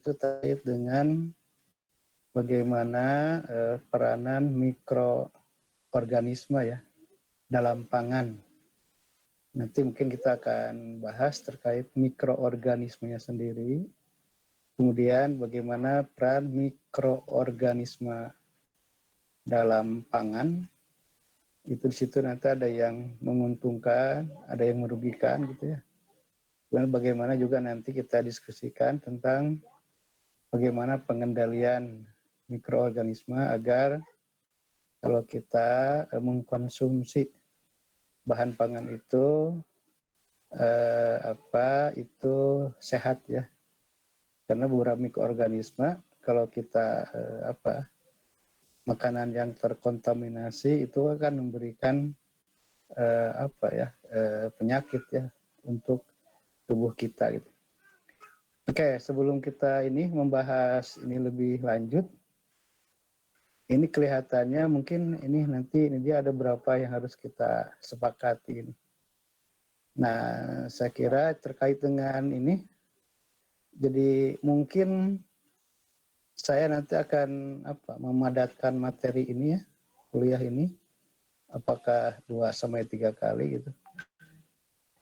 itu terkait dengan bagaimana peranan mikroorganisme ya dalam pangan. Nanti mungkin kita akan bahas terkait mikroorganismenya sendiri, kemudian bagaimana peran mikroorganisme dalam pangan. Itu di situ nanti ada yang menguntungkan, ada yang merugikan gitu ya. Dan bagaimana juga nanti kita diskusikan tentang bagaimana pengendalian mikroorganisme agar kalau kita mengkonsumsi bahan pangan itu itu sehat ya, karena beberapa mikroorganisme kalau kita makanan yang terkontaminasi itu akan memberikan penyakit ya untuk tubuh kita gitu. Oke, sebelum kita ini membahas ini lebih lanjut, ini kelihatannya mungkin ini nanti dia ada berapa yang harus kita sepakati ini. Nah, saya kira terkait dengan ini, jadi mungkin saya nanti akan memadatkan materi ini ya, kuliah ini, apakah 2-3 kali gitu.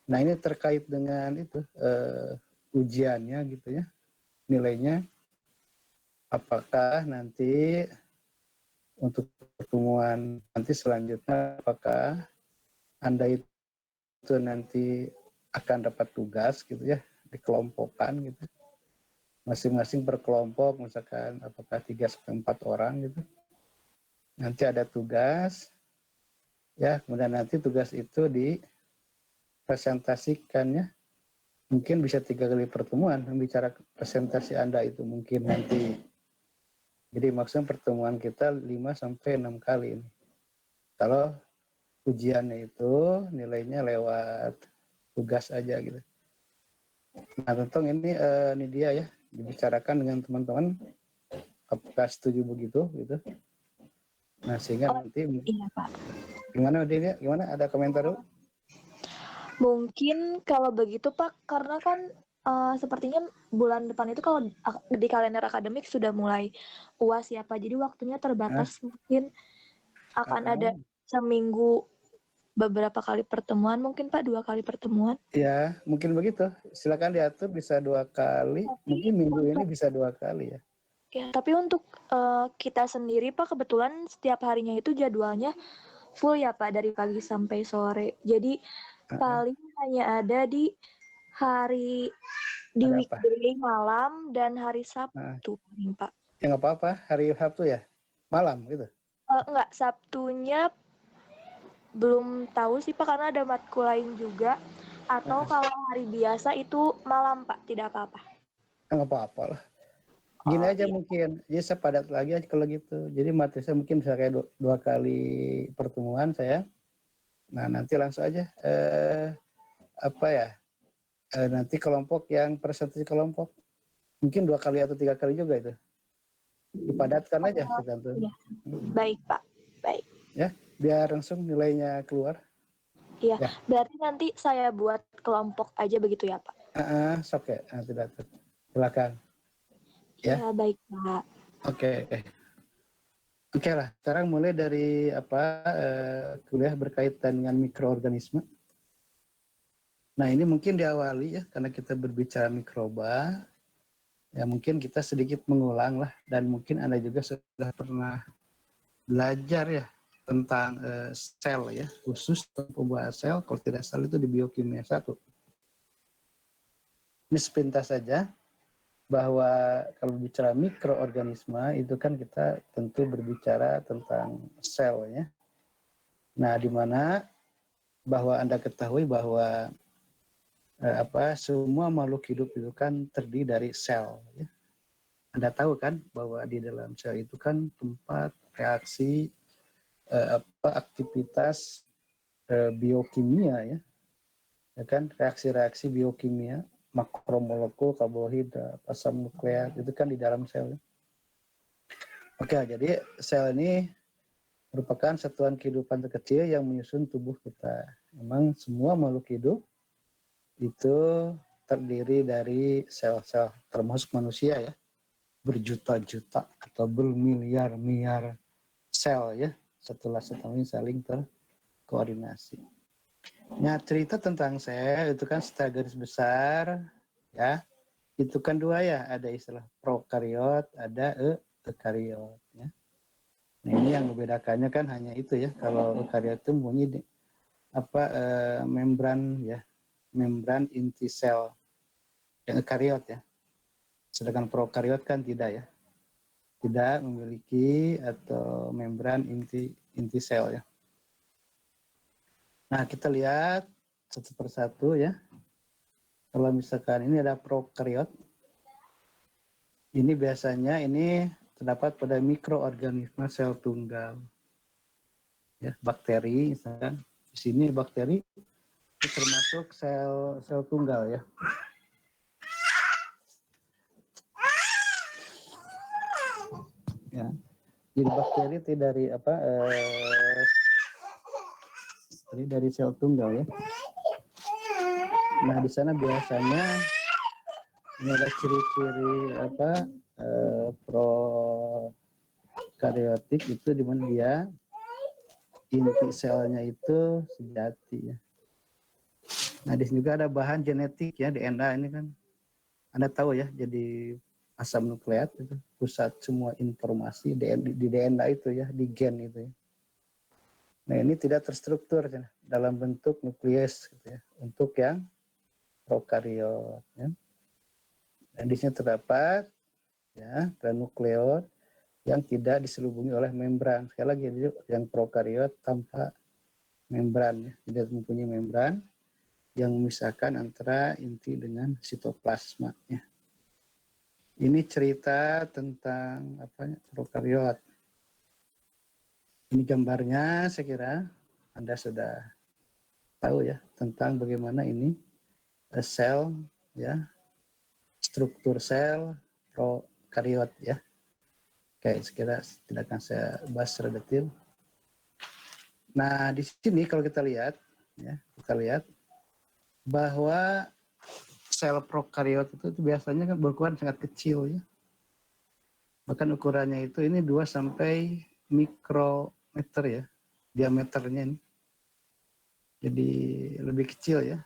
Nah, ini terkait dengan itu ujiannya gitu ya, nilainya. Apakah nanti untuk pertemuan nanti selanjutnya, apakah Anda itu nanti akan dapat tugas gitu ya, dikelompokkan gitu, masing-masing per kelompok, misalkan apakah 3-4 orang gitu, nanti ada tugas ya, kemudian nanti tugas itu dipresentasikannya, mungkin bisa 3 kali pertemuan membicara presentasi Anda itu mungkin nanti. Jadi maksudnya pertemuan kita 5-6 kali ini. Kalau ujiannya itu nilainya lewat tugas aja gitu. Nah, tentu ini dia ya, dibicarakan dengan teman-teman apakah setuju begitu gitu. Nah, sehingga nanti iya, Pak. Gimana Udia? Gimana, ada komentar dulu? Mungkin kalau begitu Pak, karena kan sepertinya bulan depan itu kalau di kalender akademik sudah mulai UAS ya Pak, jadi waktunya terbatas. Mungkin akan ada seminggu beberapa kali pertemuan, mungkin Pak 2 kali pertemuan. Ya, mungkin begitu. Silakan diatur, bisa 2 kali. Mungkin minggu ini bisa 2 kali ya. Ya, tapi untuk kita sendiri Pak, kebetulan setiap harinya itu jadwalnya full ya Pak, dari pagi sampai sore. Jadi paling hanya ada di hari weekday malam dan hari Sabtu paling Pak. Ya nggak apa-apa, hari Sabtu ya? Malam gitu? Enggak, Sabtunya belum tahu sih Pak, karena ada matkul lain juga. Atau kalau hari biasa itu malam Pak, tidak apa-apa. Nggak apa-apa lah. Gini aja Iya. mungkin, jadi saya padat lagi aja kalau gitu. Jadi materi saya mungkin bisa kayak 2 kali pertemuan saya. Nah, nanti langsung aja nanti kelompok yang presentasi kelompok mungkin 2 kali atau 3 kali juga itu. Dipadatkan aja tergantung. Iya. Baik Pak, baik. Ya, biar langsung nilainya keluar. Iya, Ya. berarti nanti saya buat kelompok aja begitu ya Pak? Sok ya, nanti datang. Silakan. Ya, baik Pak. Oke. Oke lah, sekarang mulai dari kuliah berkaitan dengan mikroorganisme. Nah, ini mungkin diawali ya, karena kita berbicara mikroba, ya mungkin kita sedikit mengulang lah, dan mungkin Anda juga sudah pernah belajar ya tentang sel ya, khusus pembuatan sel, kalau tidak salah itu di biokimia 1. Ini sepintas saja, bahwa kalau bicara mikroorganisme itu kan kita tentu berbicara tentang sel ya. Nah, di mana bahwa Anda ketahui bahwa semua makhluk hidup itu kan terdiri dari sel ya. Anda tahu kan bahwa di dalam sel itu kan tempat reaksi aktivitas biokimia ya kan, reaksi-reaksi biokimia, makromolekul, karbohidrat, asam nukleat itu kan di dalam sel. Oke, jadi sel ini merupakan satuan kehidupan terkecil yang menyusun tubuh kita. Memang semua makhluk hidup itu terdiri dari sel-sel, termasuk manusia ya. berjuta-juta atau bermiliar-miliar sel ya, setelah ini saling terkoordinasi. Nah, cerita tentang sel itu kan secara garis besar ya, itu kan dua ya, ada istilah prokariot, ada eukariot ya. Nah, ini yang membedakannya kan hanya itu ya. Kalau eukariot itu mempunyai membran ya, membran inti sel yang eukariot ya. Sedangkan prokariot kan tidak ya. Tidak memiliki atau membran inti sel ya. Nah, kita lihat satu persatu ya. Kalau misalkan ini ada prokariot, ini biasanya ini terdapat pada mikroorganisme sel tunggal. Ya, bakteri misalkan. Di sini bakteri itu termasuk sel tunggal ya. Ya. Jadi bakteri itu dari sel tunggal ya. Nah, di sana biasanya ini ada ciri-ciri prokaryotik itu di mana dia inti selnya itu sejati ya. Nah, di sini juga ada bahan genetik ya, DNA ini kan. Anda tahu ya, jadi asam nukleat itu pusat semua informasi di DNA itu ya, di gen itu ya. Nah, ini tidak terstruktur ya, dalam bentuk nukleus gitu ya, untuk yang prokariot ya. Dan di sini terdapat ya nukleot yang tidak diselubungi oleh membran. Sekali lagi, yang prokariot tanpa membran ya, tidak mempunyai membran yang memisahkan antara inti dengan sitoplasma ya. Ini cerita tentang prokariot. Ini gambarnya, saya kira Anda sudah tahu ya tentang bagaimana ini sel ya, struktur sel prokariot ya. Oke, sekira tidak akan saya bahas secara detail. Nah, di sini kalau kita lihat bahwa sel prokariot itu biasanya kan berukuran sangat kecil ya. Bahkan ukurannya itu ini 2 sampai mikrometer ya, diameternya ini. Jadi lebih kecil ya.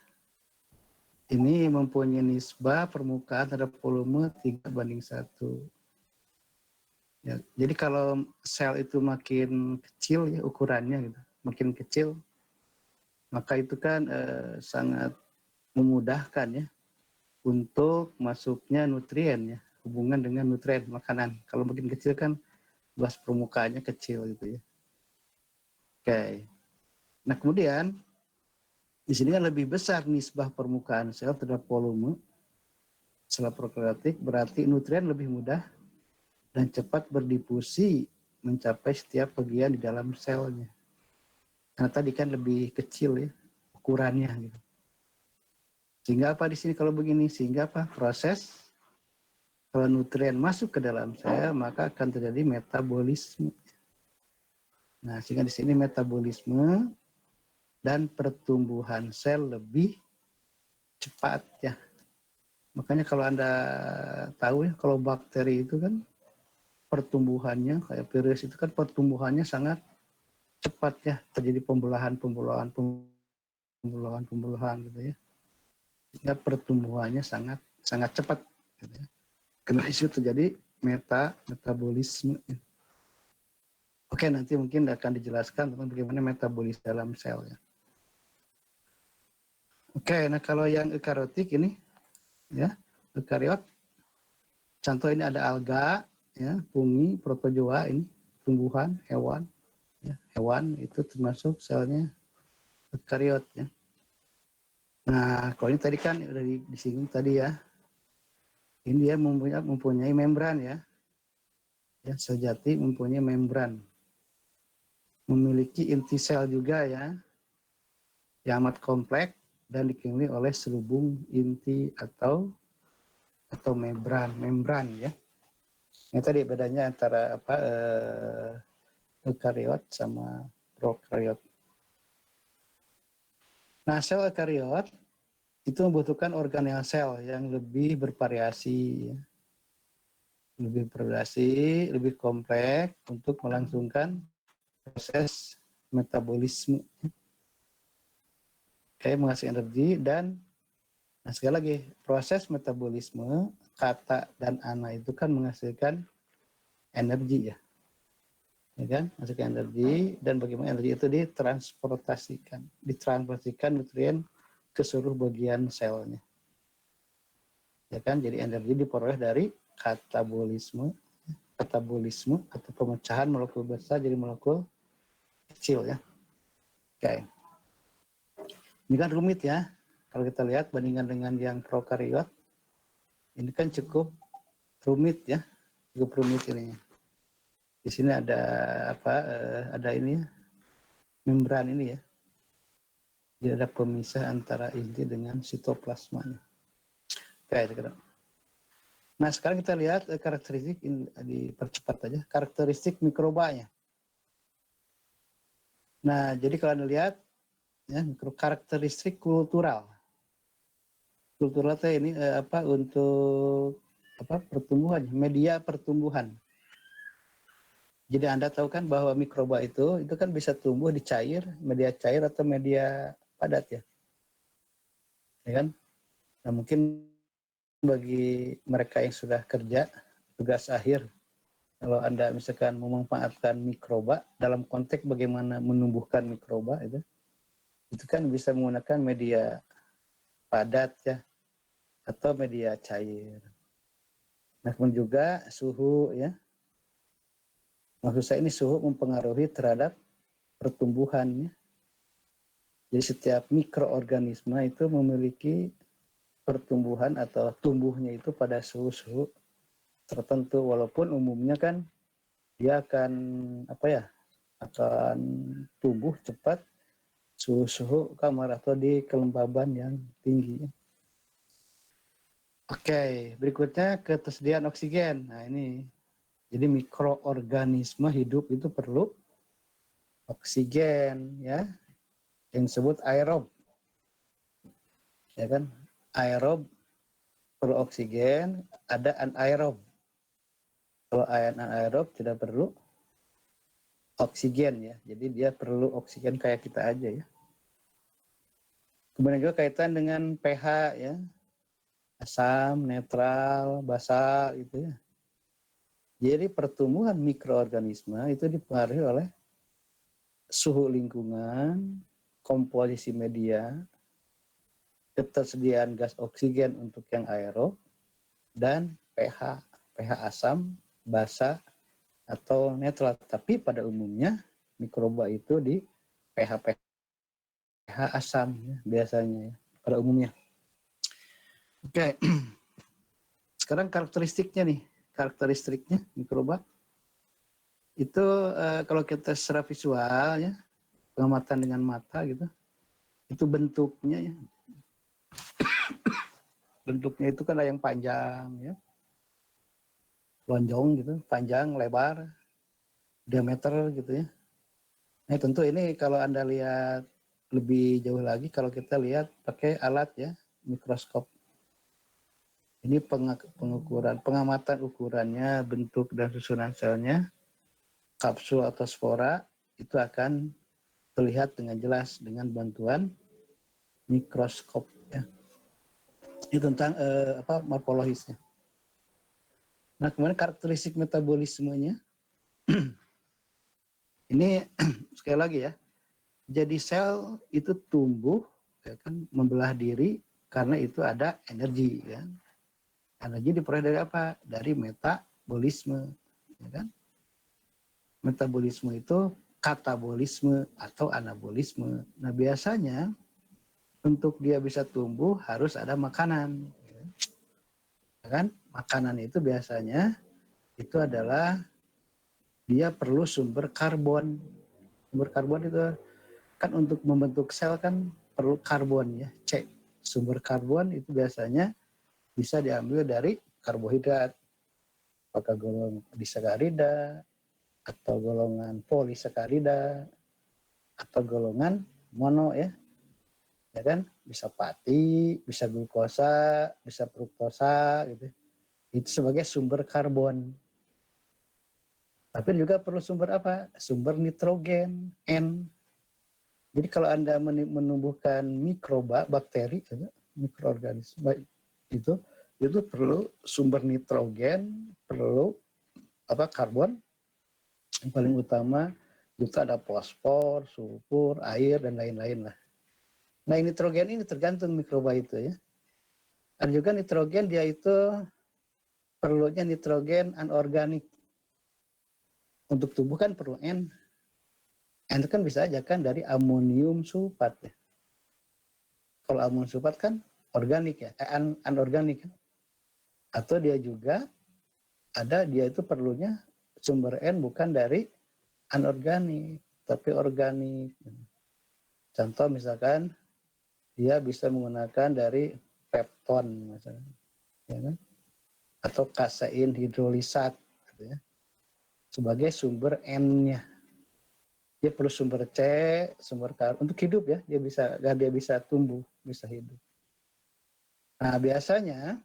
Ini mempunyai nisbah permukaan terhadap volume 3:1. Ya, jadi kalau sel itu makin kecil ya ukurannya gitu, makin kecil, maka itu kan sangat memudahkan ya untuk masuknya nutrien ya, hubungan dengan nutrien makanan. Kalau makin kecil kan luas permukaannya kecil gitu ya. Oke. Nah, kemudian di sini kan lebih besar nisbah permukaan sel terhadap volume sel prokaryotik, berarti nutrien lebih mudah dan cepat berdifusi mencapai setiap bagian di dalam selnya. Karena tadi kan lebih kecil ya ukurannya gitu. Sehingga apa di sini kalau begini? Sehingga apa? Proses kalau nutrien masuk ke dalam sel maka akan terjadi metabolisme. Nah, sehingga di sini metabolisme dan pertumbuhan sel lebih cepat ya. Makanya kalau Anda tahu ya, kalau bakteri itu kan pertumbuhannya kayak virus itu kan pertumbuhannya sangat cepat ya, terjadi pembelahan gitu ya. Sehingga pertumbuhannya sangat cepat gitu ya. Karena itu terjadi metabolisme. Oke, nanti mungkin akan dijelaskan tentang bagaimana metabolisme dalam sel ya. Oke, nah kalau yang eukariotik ini ya, eukariot, contoh ini ada alga ya, fungi, protozoa ini tumbuhan, hewan ya, hewan itu termasuk selnya eukariot ya. Nah, kalau ini tadi kan udah disinggung tadi ya. Ini dia mempunyai membran ya. Ya, sejati mempunyai membran. Memiliki inti sel juga ya. Yang amat kompleks dan dikelilingi oleh selubung inti atau membran ya. Ini tadi bedanya antara eukariot sama prokariot. Nah, sel eukariot itu membutuhkan organel sel yang lebih bervariasi ya. lebih berdurasi, lebih kompleks untuk melangsungkan proses metabolisme. Kayak menghasilkan energi dan sekali lagi proses metabolisme kata dan ana itu kan menghasilkan energi ya kan, menghasilkan energi dan bagaimana energi itu ditransportasikan nutrien ke seluruh bagian selnya. Ya kan, jadi energi diperoleh dari katabolisme atau pemecahan molekul besar jadi molekul kecil ya. Oke. Ini kan rumit ya. Kalau kita lihat bandingkan dengan yang prokariot, ini kan cukup rumit ya. Cukup rumit ini. Di sini ada ada ini ya, membran ini ya. Jadi ada pemisah antara inti dengan sitoplasmanya. Oke, nah, sekarang kita lihat karakteristik dipercepat aja. Karakteristik mikrobanya. Nah, jadi kalau Anda lihat ya, karakteristik kultural. Kultural itu ini untuk pertumbuhan, media pertumbuhan. Jadi Anda tahu kan bahwa mikroba itu kan bisa tumbuh di media cair atau media padat ya. Ya kan? Nah, mungkin bagi mereka yang sudah kerja tugas akhir, kalau Anda misalkan memanfaatkan mikroba dalam konteks bagaimana menumbuhkan mikroba itu kan bisa menggunakan media padat ya atau media cair. Nah, kemudian juga suhu ya. Maksud saya ini suhu mempengaruhi terhadap pertumbuhannya. Jadi setiap mikroorganisme itu memiliki pertumbuhan atau tumbuhnya itu pada suhu-suhu tertentu, walaupun umumnya kan dia akan akan tumbuh cepat suhu-suhu kamar atau di kelembaban yang tinggi. Oke, berikutnya ketersediaan oksigen. Nah, ini jadi mikroorganisme hidup itu perlu oksigen ya, yang disebut aerob. Ya kan? Aerob perlu oksigen, ada anaerob. Kalau anaerob tidak perlu oksigen ya. Jadi dia perlu oksigen kayak kita aja ya. Kemudian juga kaitan dengan pH ya. Asam, netral, basa gitu ya. Jadi pertumbuhan mikroorganisme itu dipengaruhi oleh suhu lingkungan, komposisi media, ketersediaan gas oksigen untuk yang aerob, dan pH asam, basa, atau netral. Tapi pada umumnya mikroba itu di pH asam ya, biasanya ya, pada umumnya. Oke, sekarang karakteristiknya mikroba itu kalau kita secara visual ya, pengamatan dengan mata gitu, itu bentuknya ya, bentuknya itu kan ada yang panjang ya, lonjong gitu, panjang, lebar, diameter gitu ya. Nah, tentu ini kalau Anda lihat lebih jauh lagi, kalau kita lihat pakai alat ya, mikroskop. Ini pengamatan ukurannya, bentuk dan susunan selnya, kapsul atau spora, itu akan terlihat dengan jelas dengan bantuan mikroskop ya. Ini tentang morfologisnya. Nah, kemudian karakteristik metabolismenya ini sekali lagi ya. Jadi sel itu tumbuh ya kan, membelah diri karena itu ada energi kan. Energi diperoleh dari apa? Dari metabolisme ya kan. Metabolisme itu katabolisme atau anabolisme. Nah, biasanya untuk dia bisa tumbuh harus ada makanan. Ya kan? Makanan itu biasanya itu adalah dia perlu sumber karbon. Sumber karbon itu kan untuk membentuk sel kan perlu karbon ya, C. Sumber karbon itu biasanya bisa diambil dari karbohidrat, apakah golongan disakarida, atau golongan polisakarida, atau golongan mono ya kan, bisa pati, bisa glukosa, bisa fruktosa gitu. itu sebagai sumber karbon. Tapi juga perlu sumber apa? Sumber nitrogen, N. Jadi kalau Anda menumbuhkan mikroba, bakteri, mikroorganisme itu perlu sumber nitrogen, perlu karbon. Yang paling utama itu ada fosfor, sulfur, air, dan lain-lain lah. Nah, nitrogen ini tergantung mikroba itu ya. Ada juga nitrogen, dia itu perlunya nitrogen anorganik. Untuk tubuh kan perlu N. N itu kan bisa aja kan dari amonium sulfat ya. Kalau amonium sulfat kan organik ya, anorganik kan. Atau dia juga dia itu perlunya sumber N bukan dari anorganik, tapi organik. Contoh misalkan dia bisa menggunakan dari pepton misalkan, ya kan? Atau kasein hidrolisat gitu ya, sebagai sumber N-nya. Dia perlu sumber C, sumber karbon untuk hidup ya. Dia bisa tumbuh, bisa hidup. Nah, biasanya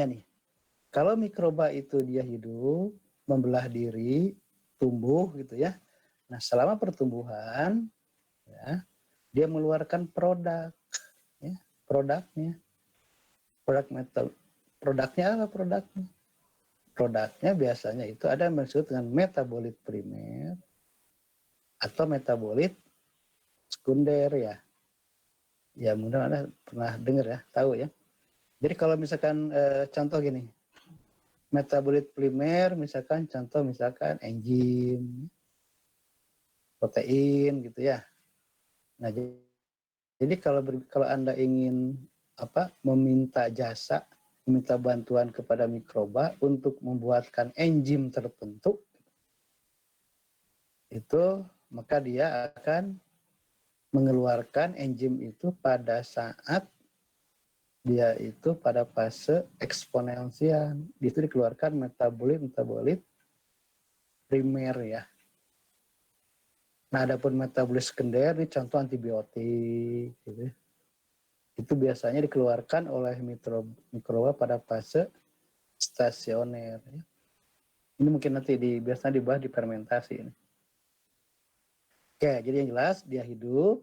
nih, kalau mikroba itu dia hidup, membelah diri, tumbuh gitu ya. Nah, selama pertumbuhan ya, dia mengeluarkan produk ya, produknya apa produknya? Produknya biasanya itu ada yang disebut dengan metabolit primer atau metabolit sekunder ya. Ya mudah Anda pernah dengar ya, tahu ya. Jadi kalau misalkan contoh gini, metabolit primer misalkan enzim, protein gitu ya. Nah, jadi kalau Anda ingin meminta bantuan kepada mikroba untuk membuatkan enzim tertentu, itu maka dia akan mengeluarkan enzim itu pada saat dia itu pada fase eksponensial. Itu dikeluarkan metabolit primer ya. Nah, adapun metabolit sekunder ini contoh antibiotik gitu ya. Itu biasanya dikeluarkan oleh mikroba pada fase stasioner ya. Ini mungkin nanti biasanya dibahas di fermentasi ini. Oke, jadi yang jelas dia hidup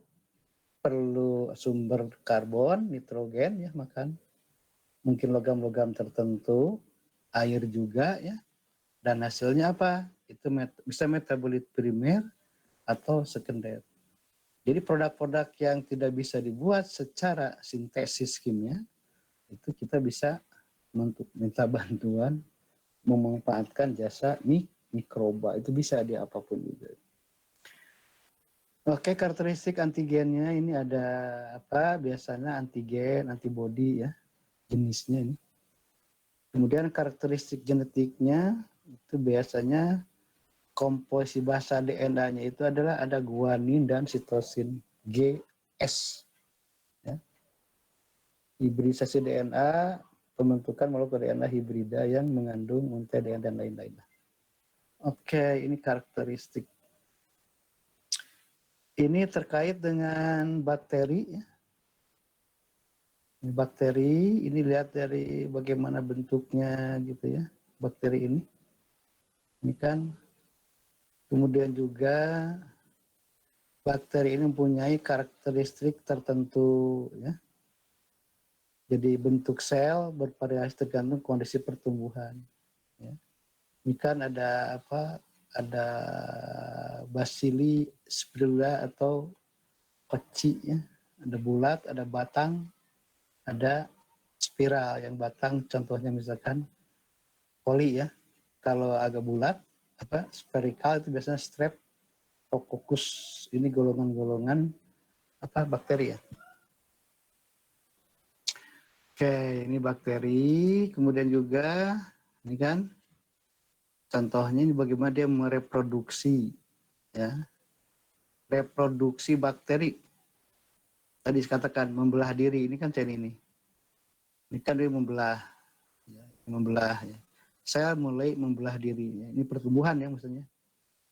perlu sumber karbon, nitrogen ya, makan. Mungkin logam-logam tertentu, air juga ya. Dan hasilnya apa? Itu bisa metabolit primer atau sekunder. Jadi produk-produk yang tidak bisa dibuat secara sintesis kimia, itu kita bisa minta bantuan memanfaatkan jasa mikroba. Itu bisa di apapun juga. Oke, karakteristik antigennya ini ada biasanya antigen, antibody ya, jenisnya ini. Kemudian karakteristik genetiknya itu biasanya komposisi basa DNA-nya itu adalah ada guanin dan sitosin GS. Ya. Hibridisasi DNA, pembentukan molekul DNA hibrida yang mengandung untai DNA dan lain-lain. Oke, ini karakteristik. Ini terkait dengan bakteri. Ini bakteri, ini lihat dari bagaimana bentuknya gitu ya, bakteri ini. Ini kan, kemudian juga bakteri ini mempunyai karakteristik tertentu ya. Jadi bentuk sel bervariasi tergantung kondisi pertumbuhan. Ya. Ini kan ada ada Bacilli spirula atau peci ya. Ada bulat, ada batang, ada spiral. Yang batang contohnya misalkan poli ya. Kalau agak bulat, spherical itu biasanya Streptococcus. Ini golongan-golongan bakteri ya. Oke, ini bakteri. Kemudian juga ini kan contohnya ini bagaimana dia mereproduksi ya. Reproduksi bakteri. Tadi dikatakan membelah diri, ini kan ini. Ini kan dia membelah ya, ya. Sel mulai membelah diri. Ya. Ini pertumbuhan ya maksudnya.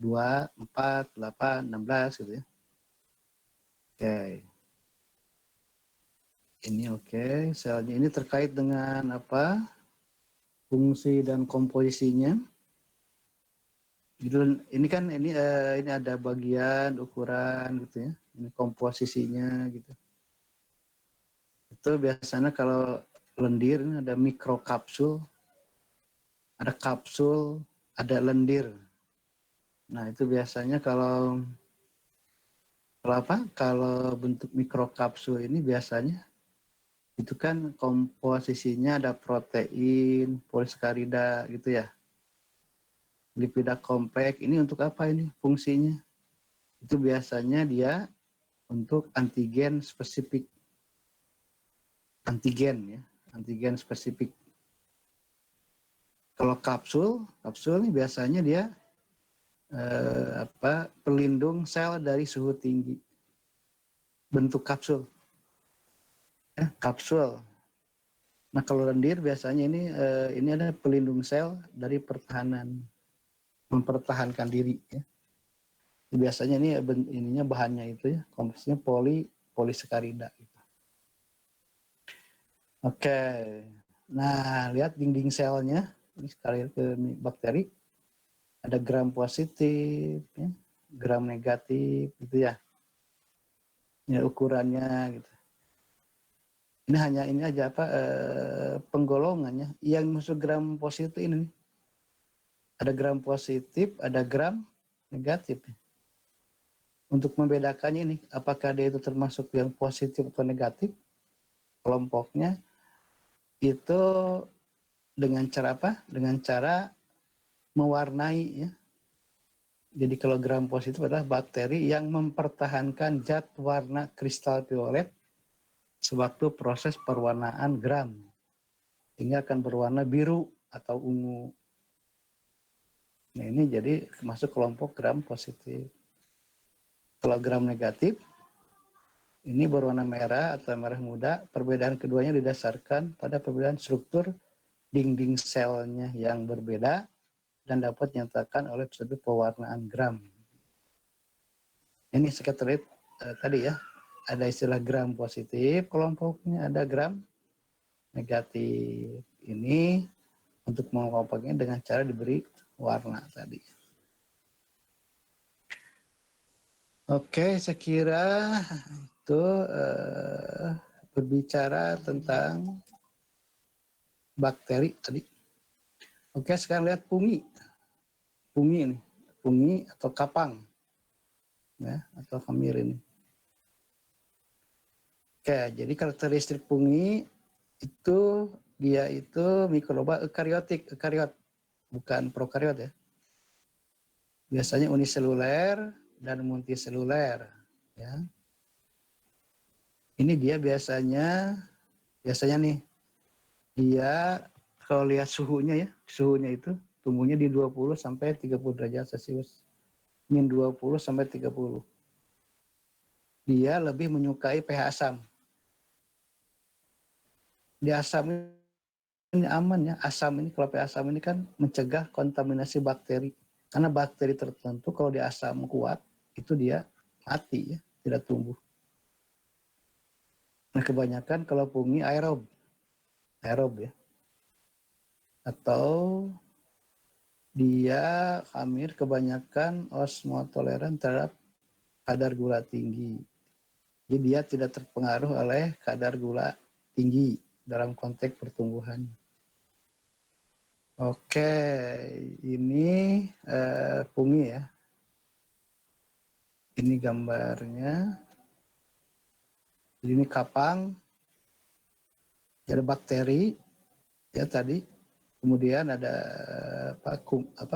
2, 4, 8, 16 gitu ya. Oke. Ini oke. Selnya ini terkait dengan fungsi dan komposisinya. Gitu, ini kan ini ada bagian ukuran gitu ya. Ini komposisinya gitu. Itu biasanya kalau lendir ini ada mikrokapsul, ada kapsul, ada lendir. Nah, itu biasanya kalau apa? Kalau bentuk mikrokapsul ini biasanya itu kan komposisinya ada protein, polisakarida gitu ya. Lipida kompleks ini untuk apa ini fungsinya? Itu biasanya dia untuk antigen spesifik. Antigen ya, antigen spesifik. Kalau kapsul ini biasanya dia pelindung sel dari suhu tinggi. Bentuk kapsul. Ya, kapsul. Nah, kalau lendir biasanya ini ada pelindung sel dari pertahanan, mempertahankan diri ya. Biasanya ininya bahannya itu ya, komposisinya polisakarida gitu. Oke. Nah, lihat dinding selnya. Ini sekali ke bakteri ada gram positif, ya, gram negatif gitu ya. Ya ukurannya gitu. Ini hanya ini aja penggolongannya. Yang masuk gram positif ini nih. Ada gram positif, ada gram negatif. Untuk membedakannya ini, apakah dia itu termasuk yang positif atau negatif, kelompoknya itu dengan cara apa? Dengan cara mewarnai ya. Jadi kalau gram positif adalah bakteri yang mempertahankan zat warna kristal violet sewaktu proses perwarnaan gram. Sehingga akan berwarna biru atau ungu. Nah, ini jadi masuk kelompok gram positif. Kalau gram negatif, ini berwarna merah atau merah muda. Perbedaan keduanya didasarkan pada perbedaan struktur dinding selnya yang berbeda dan dapat dinyatakan oleh prosedur pewarnaan gram. Ini sekretariat tadi ya, ada istilah gram positif, kelompoknya ada gram negatif. Ini untuk mengelompoknya dengan cara diberi warna tadi. Oke, saya kira itu berbicara tentang bakteri tadi. Oke, sekarang lihat fungi. Fungi ini, fungi atau kapang, ya, atau khamir ini. Oke, jadi karakteristik fungi itu dia itu mikroba eukariot, bukan prokariot ya. Biasanya uniseluler dan multiseluler, ya. Ini dia biasanya nih, dia kalau lihat suhunya ya, suhunya itu tumbuhnya di 20 sampai 30 derajat Celcius. Min 20 sampai 30. Dia lebih menyukai pH asam. Di asam ini aman ya, asam ini kalau pH asam ini kan mencegah kontaminasi bakteri. Karena bakteri tertentu kalau di asam kuat, itu dia mati ya, tidak tumbuh. Nah, kebanyakan kalau fungi aerob ya. Atau dia khamir kebanyakan osmotoleran terhadap kadar gula tinggi. Jadi dia tidak terpengaruh oleh kadar gula tinggi dalam konteks pertumbuhan. Oke, ini fungi ya. Ini gambarnya. Jadi ini kapang, ada bakteri ya tadi. Kemudian ada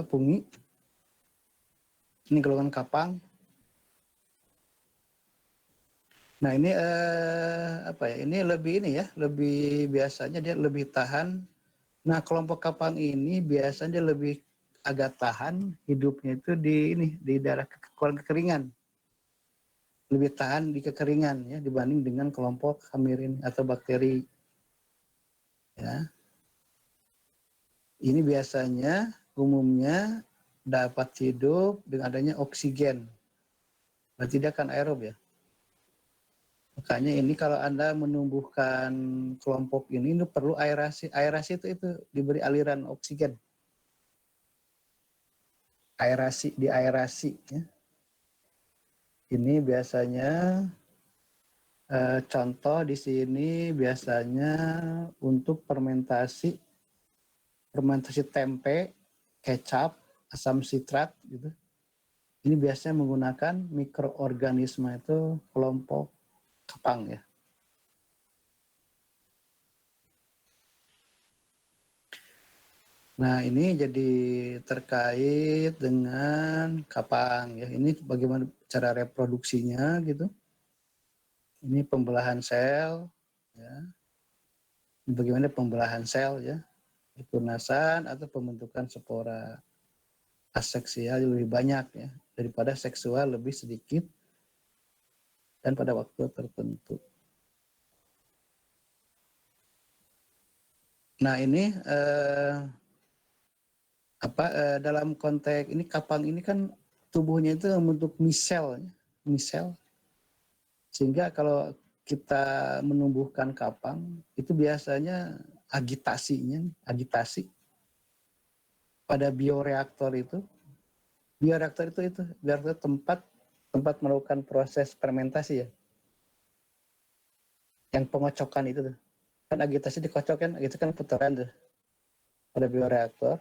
fungi. Ini golongan kapang. Nah ini ini lebih biasanya dia lebih tahan. Nah kelompok kapang ini biasanya dia lebih agak tahan hidupnya itu di daerah kekeringan. Lebih tahan di kekeringan ya dibanding dengan kelompok hamirin atau bakteri. Ya. Ini biasanya umumnya dapat hidup dengan adanya oksigen. Berarti dia akan aerob ya. Makanya ini kalau Anda menumbuhkan kelompok ini perlu aerasi. Aerasi itu diberi aliran oksigen. Aerasi, diaerasi. Ya. Ini biasanya contoh di sini biasanya untuk fermentasi tempe, kecap, asam sitrat gitu. Ini biasanya menggunakan mikroorganisme itu kelompok kapang ya. Nah ini jadi terkait dengan kapang ya. Ini bagaimana cara reproduksinya gitu. Ini pembelahan sel ya. Ini bagaimana pembelahan sel ya. Tunasan atau pembentukan spora. Aseksual lebih banyak ya daripada seksual lebih sedikit dan pada waktu tertentu. Nah ini dalam konteks ini kapang ini kan tubuhnya itu membentuk misel, sehingga kalau kita menumbuhkan kapang itu biasanya agitasi pada bioreaktor itu tempat melakukan proses fermentasi ya, yang pengocokan itu tuh. Kan agitasi dikocok kan, itu kan putaran tuh pada bioreaktor.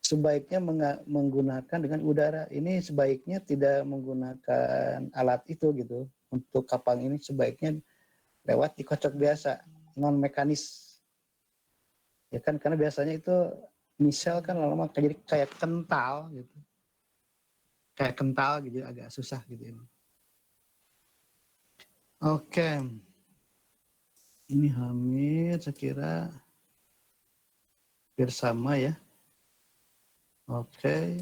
Sebaiknya menggunakan dengan udara. Ini sebaiknya tidak menggunakan alat itu gitu. Untuk kapang ini sebaiknya lewat dikocok biasa, non mekanis. Ya kan karena biasanya itu misel kan lama-lama jadi kayak kental gitu. Kayak kental gitu, agak susah gitu. Oke. Ini hampir saya kira bersama ya. Oke.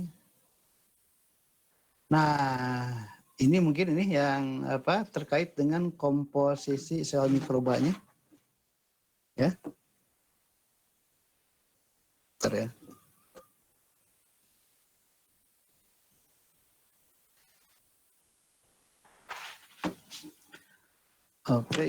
Nah, ini mungkin ini yang terkait dengan komposisi sel mikrobanya. Ya. Bentar ya. Oke,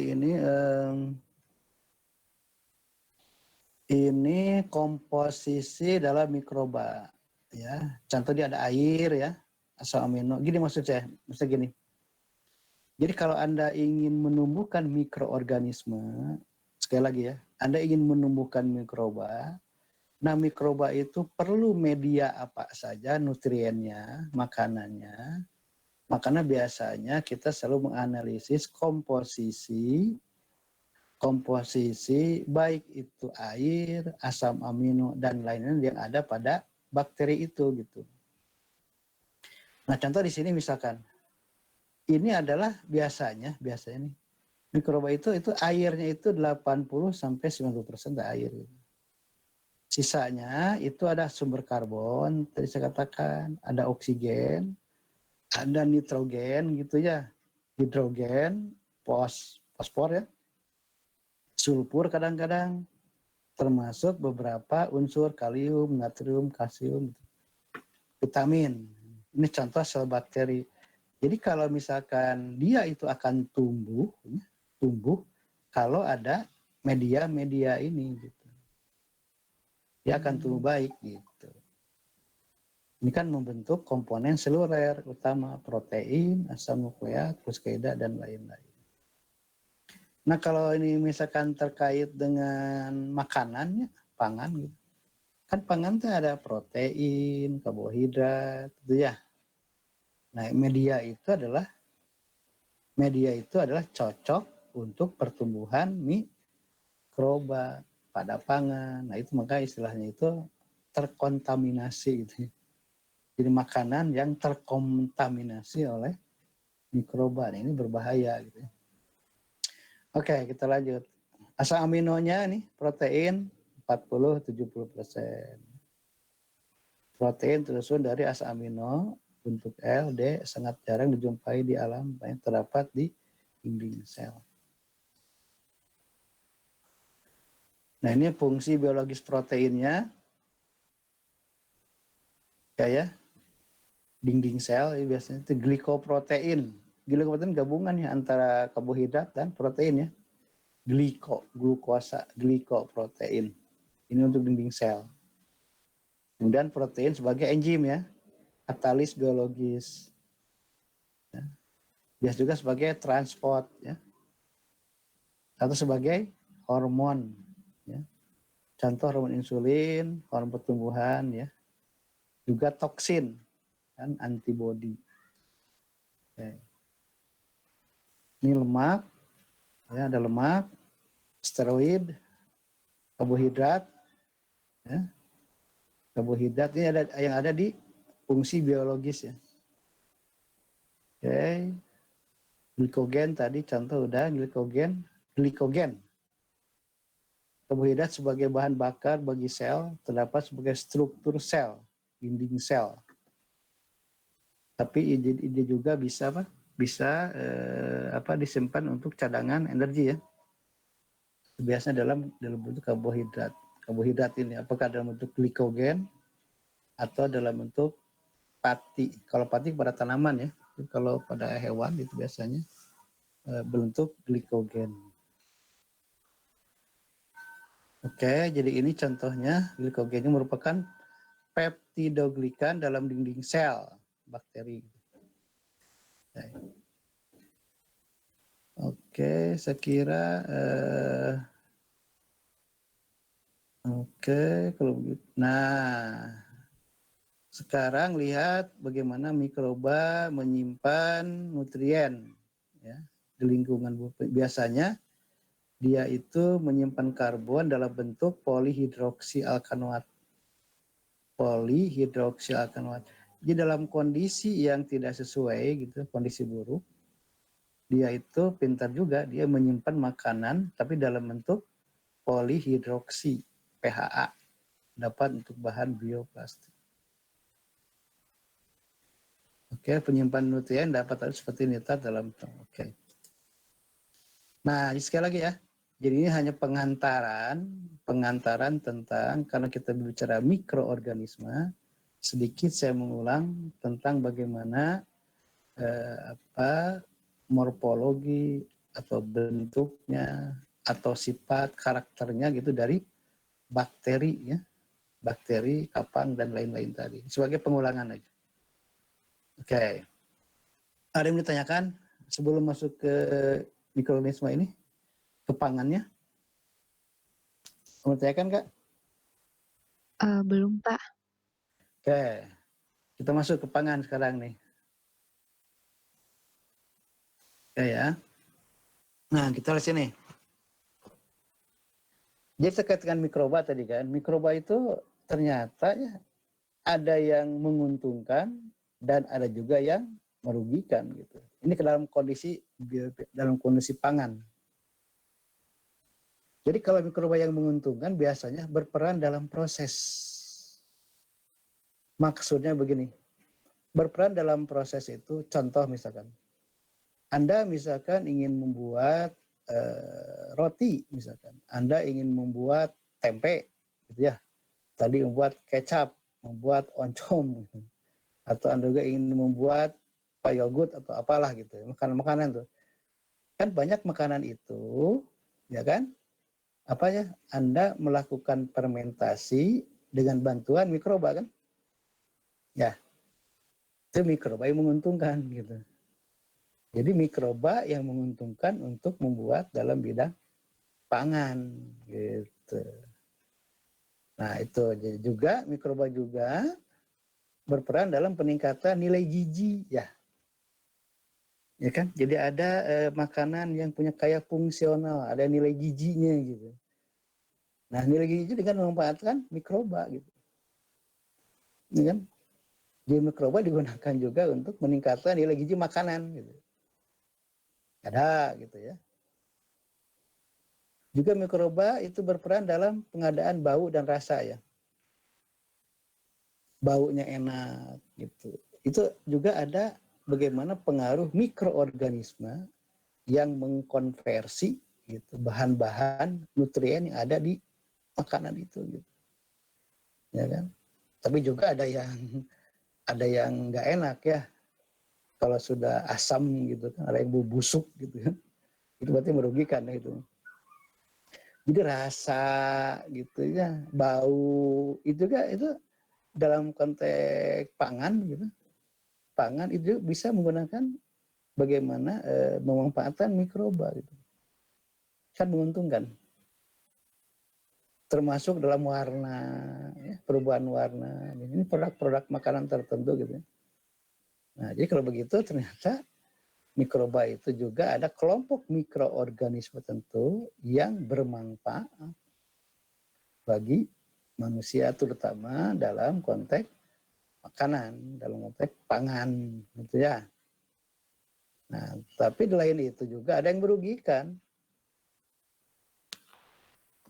ini komposisi dalam mikroba ya. Contoh dia ada air ya, asam amino. Gini maksudnya gini. Jadi kalau Anda ingin menumbuhkan mikroorganisme, sekali lagi ya, Anda ingin menumbuhkan mikroba, nah mikroba itu perlu media apa saja, nutriennya, makanannya. Makanya biasanya kita selalu menganalisis komposisi baik itu air, asam amino dan lain-lain yang ada pada bakteri itu gitu. Nah, contoh di sini misalkan ini adalah biasanya nih mikroba itu airnya itu 80 sampai 90% air. Sisanya itu ada sumber karbon, tadi saya katakan, ada oksigen, ada nitrogen gitu ya. Hidrogen, fosfor ya. Sulfur kadang-kadang, termasuk beberapa unsur kalium, natrium, kalsium, vitamin. Ini contoh sel bakteri. Jadi kalau misalkan dia itu akan tumbuh kalau ada media-media ini gitu. Dia akan tumbuh baik gitu. Ini kan membentuk komponen seluler utama protein, asam nukleat, fosfida dan lain-lain. Nah kalau ini misalkan terkait dengan makanannya, pangan gitu. Kan pangan itu ada protein, karbohidrat, gitu ya. Nah media itu adalah cocok untuk pertumbuhan mikroba pada pangan. Nah itu maka istilahnya itu terkontaminasi gitu. Jadi makanan yang terkontaminasi oleh mikroba. Nah, ini berbahaya gitu. Oke, kita lanjut. Asam aminonya nih protein 40-70%. Protein tersusun dari asam amino bentuk L, D sangat jarang dijumpai di alam, banyak terdapat di dinding sel. Nah ini fungsi biologis proteinnya, ya, dinding sel biasanya itu glikoprotein. glikoprotein gabungan ya antara karbohidrat dan protein ya. Glukosa, glikoprotein. Ini untuk dinding sel. Kemudian protein sebagai enzim ya, katalis biologis. Ya. Biasa juga sebagai transport ya. Atau sebagai hormon ya. Contoh hormon insulin, hormon pertumbuhan ya. Juga toksin dan antibodi. Oke. Ini lemak ya, ada lemak, steroid, karbohidrat ya. Karbohidrat ini ada yang ada di fungsi biologis ya. Oke. Glikogen tadi contoh udah glikogen. Karbohidrat sebagai bahan bakar bagi sel terdapat sebagai struktur sel, dinding sel. Tapi ide juga bisa apa? Bisa disimpan untuk cadangan energi ya. Biasanya dalam bentuk karbohidrat. Karbohidrat ini apakah dalam bentuk glikogen atau dalam bentuk pati. Kalau pati pada tanaman ya. Kalau pada hewan itu biasanya berbentuk glikogen. Oke, jadi ini contohnya glikogen ini merupakan peptidoglikan dalam dinding sel bakteri. Oke, saya kira oke kalau begitu. Nah, sekarang lihat bagaimana mikroba menyimpan nutrien ya, di lingkungan. Biasanya dia itu menyimpan karbon dalam bentuk polihidroksialkanoat. Jadi dalam kondisi yang tidak sesuai gitu, kondisi buruk, dia itu pintar juga, dia menyimpan makanan tapi dalam bentuk polihidroksi PHA, dapat untuk bahan bioplastik. Oke, penyimpan nutrien dapat seperti nitrat dalam tong. Oke. Nah, sekali lagi ya. Jadi ini hanya pengantaran tentang, karena kita bicara mikroorganisme, sedikit saya mengulang tentang bagaimana morfologi atau bentuknya atau sifat karakternya gitu dari bakteri ya. Bakteri, kapang dan lain-lain tadi. Sebagai pengulangan aja. Oke. Ada yang ditanyakan sebelum masuk ke mikroorganisme ini? Kepangannya? Mau tanyakan, Kak? Belum, Pak. Oke. Kita masuk ke pangan sekarang nih. Oke ya. Nah, kita lihat sini. Jadi terkait dengan mikroba tadi kan. Mikroba itu ternyata ya ada yang menguntungkan dan ada juga yang merugikan gitu. Ini ke dalam kondisi pangan. Jadi kalau mikroba yang menguntungkan biasanya berperan dalam proses. Maksudnya begini, berperan dalam proses itu, contoh misalkan, Anda misalkan ingin membuat roti misalkan, Anda ingin membuat tempe, gitu ya, tadi membuat kecap, membuat oncom, gitu. Atau Anda juga ingin membuat yogurt atau apalah gitu, makanan-makanan tuh. Kan banyak makanan itu, ya kan? Apa ya? Anda melakukan fermentasi dengan bantuan mikroba kan? Ya, itu mikroba yang menguntungkan gitu. Jadi mikroba yang menguntungkan untuk membuat dalam bidang pangan gitu. Nah itu jadi juga mikroba juga berperan dalam peningkatan nilai gizi ya. Ya kan? Jadi ada makanan yang punya kaya fungsional, ada nilai gizinya gitu. Nah, nilai gizi dengan memanfaatkan mikroba gitu. Ya kan? Jadi mikroba digunakan juga untuk meningkatkan nilai gizi makanan gitu. Ada gitu ya. Juga mikroba itu berperan dalam pengadaan bau dan rasa ya. Baunya enak gitu. Itu juga ada bagaimana pengaruh mikroorganisme yang mengkonversi gitu bahan-bahan nutrien yang ada di makanan itu gitu. Ya kan? Tapi juga ada yang nggak enak ya. Kalau sudah asam gitu kan, ada yang bau busuk gitu kan, itu berarti merugikan ya itu. Jadi rasa gitu ya, bau itu kan itu dalam konteks pangan gitu. Pangan itu bisa menggunakan bagaimana memanfaatkan mikroba gitu. Kan menguntungkan. Termasuk dalam warna, ya, perubahan warna. Ini produk-produk makanan tertentu gitu. Nah, jadi kalau begitu ternyata mikroba itu juga ada kelompok mikroorganisme tertentu yang bermanfaat bagi manusia, terutama dalam konteks makanan, dalam konteks pangan, gitu ya. Nah, tapi di lain itu juga ada yang merugikan,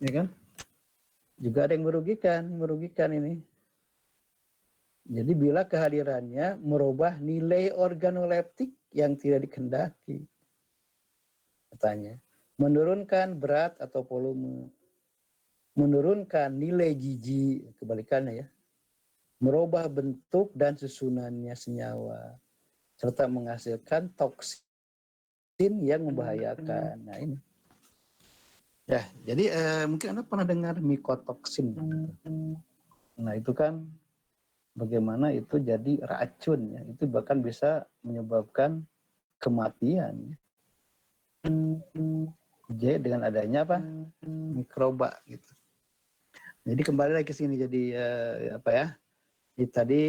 ya kan? Juga ada yang merugikan ini. Jadi bila kehadirannya merubah nilai organoleptik yang tidak dikehendaki, katanya, menurunkan berat atau volume, menurunkan nilai gizi, kebalikannya ya, merubah bentuk dan susunannya senyawa, serta menghasilkan toksin yang membahayakan. Nah ini. Ya, jadi mungkin Anda pernah dengar mikotoksin. Nah itu kan bagaimana itu jadi racun ya, itu bahkan bisa menyebabkan kematian. Jadi dengan adanya apa? Mikroba gitu. Jadi kembali lagi ke sini, jadi apa ya? Jadi tadi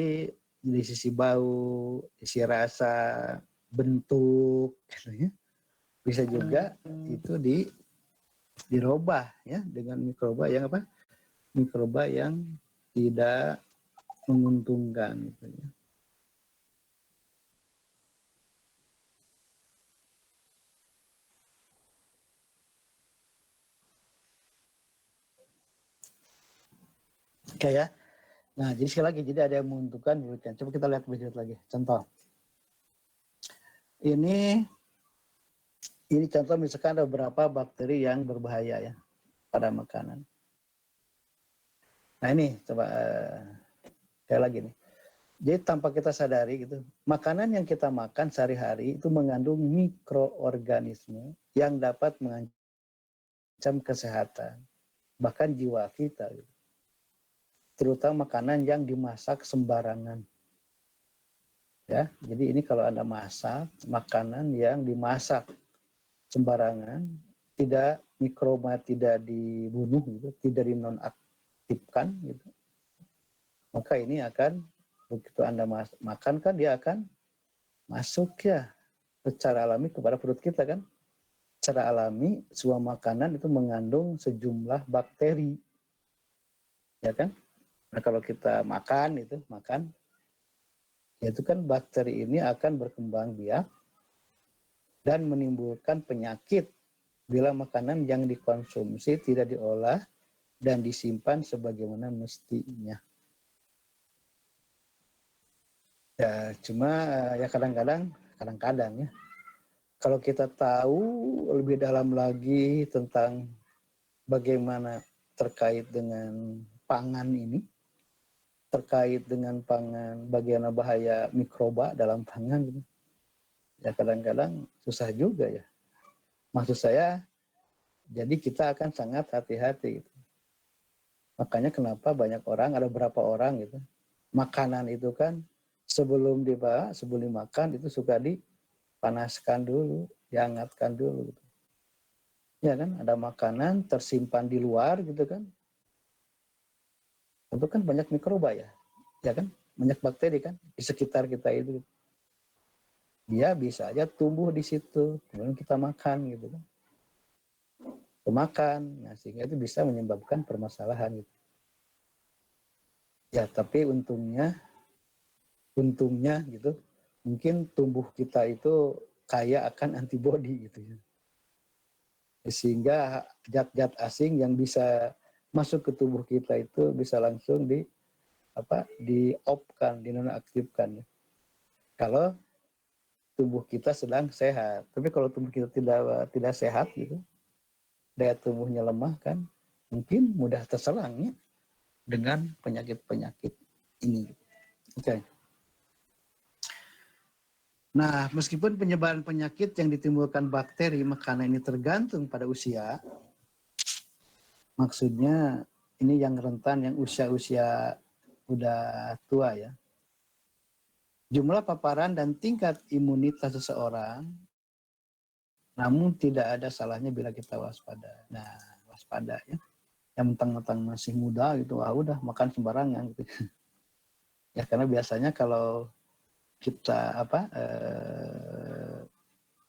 di sisi bau, sisi rasa, bentuk, gitu ya. Bisa juga itu dirubah ya dengan mikroba yang apa? Mikroba yang tidak menguntungkan gitu ya. Oke ya. Nah, jadi sekali lagi, jadi ada yang menguntungkan, merugikan. Coba kita lihat berikut lagi. Contoh. Ini contoh misalkan ada beberapa bakteri yang berbahaya ya pada makanan. Nah ini coba kayak lagi nih. Jadi tanpa kita sadari gitu, makanan yang kita makan sehari-hari itu mengandung mikroorganisme yang dapat mengancam kesehatan, bahkan jiwa kita. Gitu. Terutama makanan yang dimasak sembarangan. Ya, jadi ini kalau Anda masak makanan yang dimasak sembarangan, tidak mikroba tidak dibunuh gitu, tidak dinonaktifkan gitu. Maka ini akan begitu Anda makan kan dia akan masuk ya secara alami kepada perut kita kan. Secara alami sebuah makanan itu mengandung sejumlah bakteri. Ya kan? Nah, kalau kita makan itu kan bakteri ini akan berkembang biak dan menimbulkan penyakit bila makanan yang dikonsumsi tidak diolah dan disimpan sebagaimana mestinya. Ya, cuma ya kadang-kadang ya, kalau kita tahu lebih dalam lagi tentang bagaimana terkait dengan pangan ini, terkait dengan pangan, bagaimana bahaya mikroba dalam pangan, gitu. Ya kadang-kadang susah juga ya. Maksud saya, jadi kita akan sangat hati-hati. Gitu. Makanya kenapa banyak orang, ada beberapa orang gitu, makanan itu kan sebelum dimakan itu suka dipanaskan dulu, dihangatkan dulu. Gitu. Ya kan, ada makanan tersimpan di luar gitu kan, itu kan banyak mikroba ya kan, banyak bakteri kan di sekitar kita itu. Dia bisa aja tumbuh di situ, kemudian kita makan gitu kan. Makan, nah sehingga itu bisa menyebabkan permasalahan gitu. Ya tapi untungnya gitu, mungkin tubuh kita itu kaya akan antibodi gitu ya. Sehingga zat-zat asing yang bisa masuk ke tubuh kita itu bisa langsung di-off-kan, dinonaktifkan. Kalau tubuh kita sedang sehat. Tapi kalau tubuh kita tidak sehat gitu, daya tubuhnya lemah kan, mungkin mudah terserangnya dengan penyakit-penyakit ini. Oke. Nah, meskipun penyebaran penyakit yang ditimbulkan bakteri makanan ini tergantung pada usia, maksudnya ini yang rentan, yang usia-usia udah tua ya. Jumlah paparan dan tingkat imunitas seseorang, namun tidak ada salahnya bila kita waspada. Nah, waspada ya. Yang mentang-mentang masih muda gitu, udah makan sembarangan gitu. Ya karena biasanya kalau kita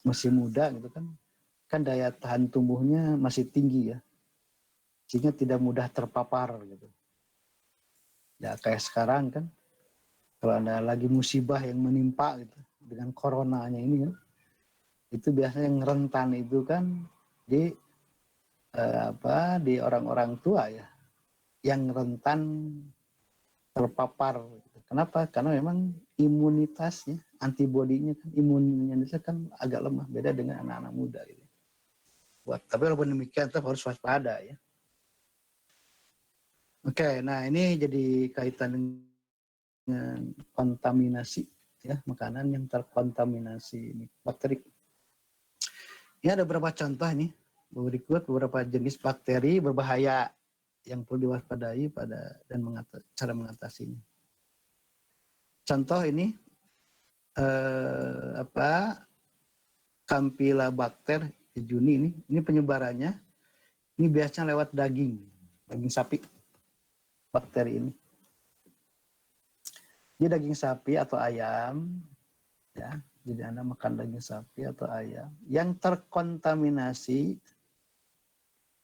masih muda gitu kan daya tahan tubuhnya masih tinggi ya, sehingga tidak mudah terpapar gitu. Ya kayak sekarang kan, kalau ada lagi musibah yang menimpa gitu dengan coronanya ini kan, itu biasanya yang rentan itu kan di di orang-orang tua ya, yang rentan terpapar. Gitu. Kenapa? Karena memang imunitasnya, antibodinya kan, imunitasnya kan agak lemah, beda dengan anak-anak muda. Gitu. Tapi walaupun demikian tetap harus waspada ya. Oke, nah ini jadi kaitan dengan kontaminasi ya, makanan yang terkontaminasi bakteri. Ini ada beberapa contoh nih, berikut beberapa jenis bakteri berbahaya yang perlu diwaspadai dan cara mengatasinya. Contoh ini Campylobacter jejuni ini penyebarannya ini biasanya lewat daging sapi. Bakteri ini. Jadi daging sapi atau ayam ya. Jadi Anda makan daging sapi atau ayam yang terkontaminasi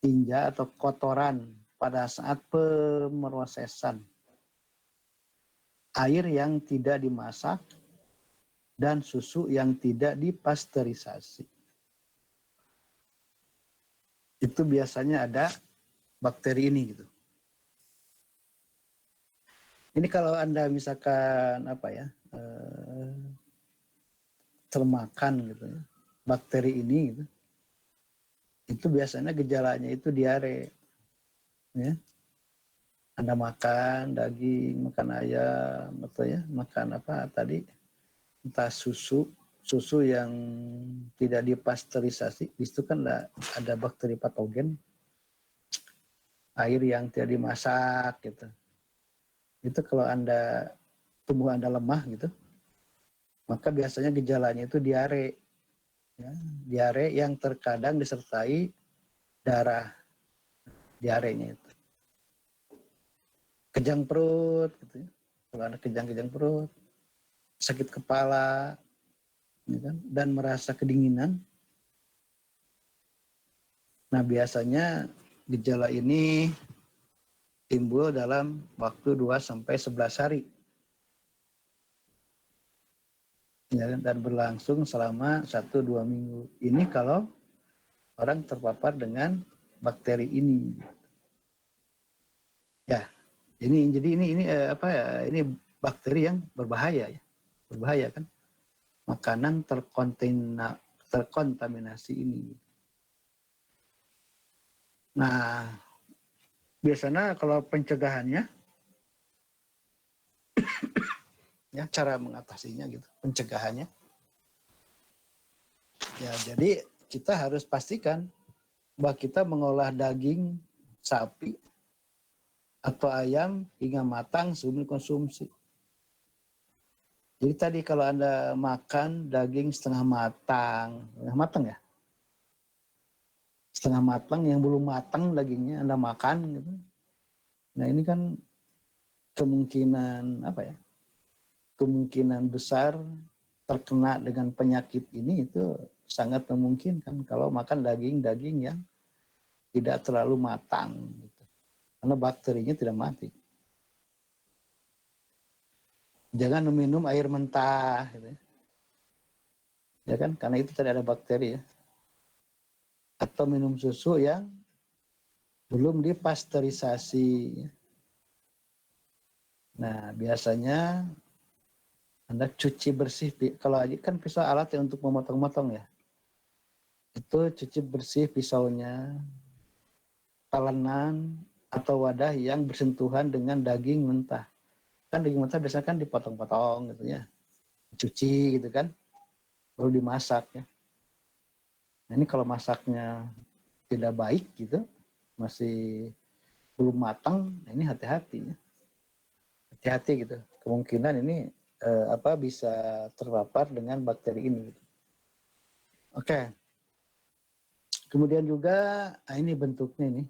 tinja atau kotoran pada saat pemrosesan. Air yang tidak dimasak dan susu yang tidak dipasteurisasi. Itu biasanya ada bakteri ini gitu. Ini kalau Anda misalkan termakan gitu ya, bakteri ini gitu, itu biasanya gejalanya itu diare. Ya. Anda makan daging, makan ayam, atau ya makan entah susu yang tidak dipasteurisasi, itu kan ada bakteri patogen, air yang tidak dimasak gitu. Itu kalau tubuh Anda lemah gitu, maka biasanya gejalanya itu diare. Ya, diare yang terkadang disertai darah, diarenya itu. Kejang perut, gitu ya. Kalau ada kejang-kejang perut, sakit kepala, ya kan? Dan merasa kedinginan. Nah biasanya gejala ini timbul dalam waktu 2-11 hari. Ya, dan berlangsung selama 1-2 minggu. Ini kalau orang terpapar dengan bakteri ini. Ya, ini bakteri yang berbahaya ya. Berbahaya kan? Makanan terkontaminasi ini. Nah, biasanya kalau pencegahannya ya cara mengatasinya gitu, pencegahannya. Ya, jadi kita harus pastikan bahwa kita mengolah daging sapi atau ayam hingga matang sebelum konsumsi. Jadi tadi kalau Anda makan daging setengah matang ya? Setengah matang yang belum matang dagingnya Anda makan gitu. Nah, ini kan kemungkinan besar terkena dengan penyakit ini itu sangat memungkinkan kalau makan daging-daging yang tidak terlalu matang gitu. Karena bakterinya tidak mati. Jangan meminum air mentah gitu ya kan, karena itu tidak ada bakteri ya. Atau minum susu yang belum dipasteurisasi. Nah, biasanya Anda cuci bersih, kalau kan pisau alat ya untuk memotong-motong ya. Itu cuci bersih pisaunya, talenan atau wadah yang bersentuhan dengan daging mentah. Kan daging mentah biasanya kan dipotong-potong gitu ya. Cuci gitu kan. baru dimasak ya. Nah, ini kalau masaknya tidak baik gitu, masih belum matang, nah ini hati-hati ya. Hati-hati gitu. Kemungkinan ini bisa terpapar dengan bakteri ini. Gitu. Oke. Kemudian juga ini bentuknya ini.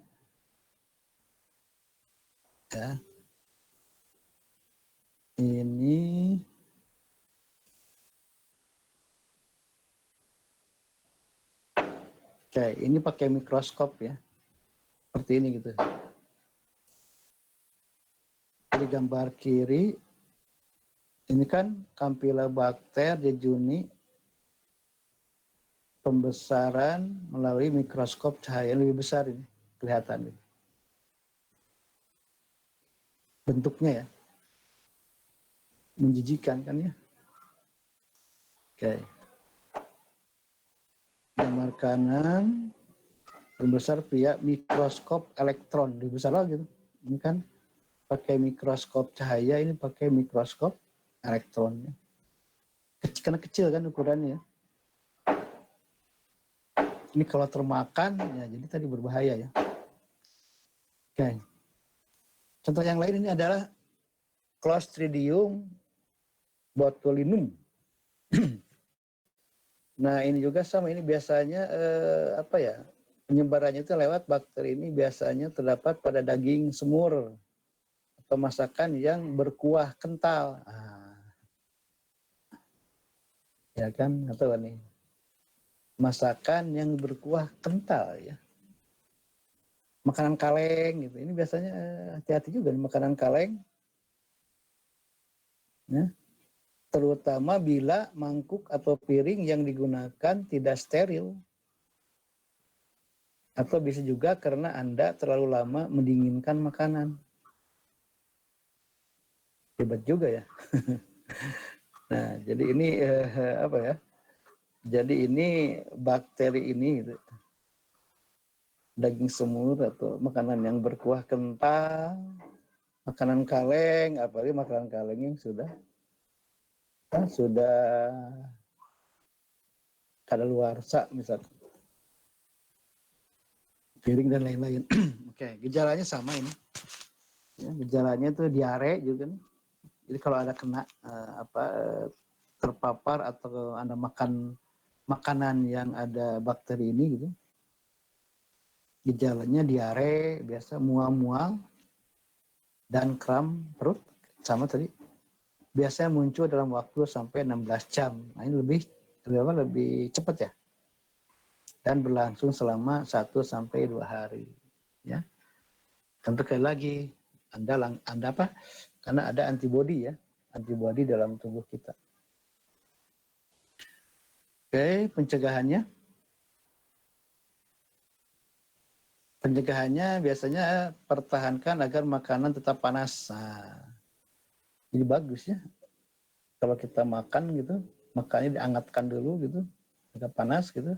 Ya. Ini oke, ini pakai mikroskop ya. Seperti ini gitu. Di gambar kiri ini kan Campylobacter jejuni pembesaran melalui mikroskop cahaya lebih besar ini kelihatan ini. Bentuknya ya menjijikan kan ya. Oke. Gambar kanan pembesar pria mikroskop elektron lebih besar lagi tuh. Ini kan pakai mikroskop cahaya, ini pakai mikroskop elektron ya. Karena kecil kan ukurannya. Ini kalau termakan ya jadi tadi berbahaya ya. Oke. Contoh yang lain ini adalah Clostridium botulinum. Nah ini juga sama, ini biasanya penyebarannya itu lewat bakteri ini biasanya terdapat pada daging semur atau masakan yang berkuah kental. Ya kan, atau nih masakan yang berkuah kental ya. Makanan kaleng gitu, ini biasanya hati-hati juga nih makanan kaleng. Ya. Terutama bila mangkuk atau piring yang digunakan tidak steril. Atau bisa juga karena Anda terlalu lama mendinginkan makanan. Hebat juga ya. Nah, jadi ini Jadi ini bakteri ini gitu. Daging semur atau makanan yang berkuah kental, makanan kaleng, apalagi makanan kaleng yang sudah kadaluarsa misalnya. Piring dan lain-lain. Oke, gejalanya sama ini. Ya, gejalanya itu diare juga nih. Jadi kalau ada kena terpapar atau Anda makan makanan yang ada bakteri ini gitu. Gejalanya diare, biasa mual-mual dan kram perut sama tadi. Biasanya muncul dalam waktu sampai 16 jam. Nah, ini lebih cepat ya. Dan berlangsung selama 1 sampai 2 hari, ya. Tentu sekali lagi Anda apa? Karena ada antibodi ya, antibodi dalam tubuh kita. Oke, pencegahannya. Pencegahannya biasanya pertahankan agar makanan tetap panas. Nah, jadi bagus ya. Kalau kita makan gitu, makannya diangetkan dulu gitu, agak panas gitu.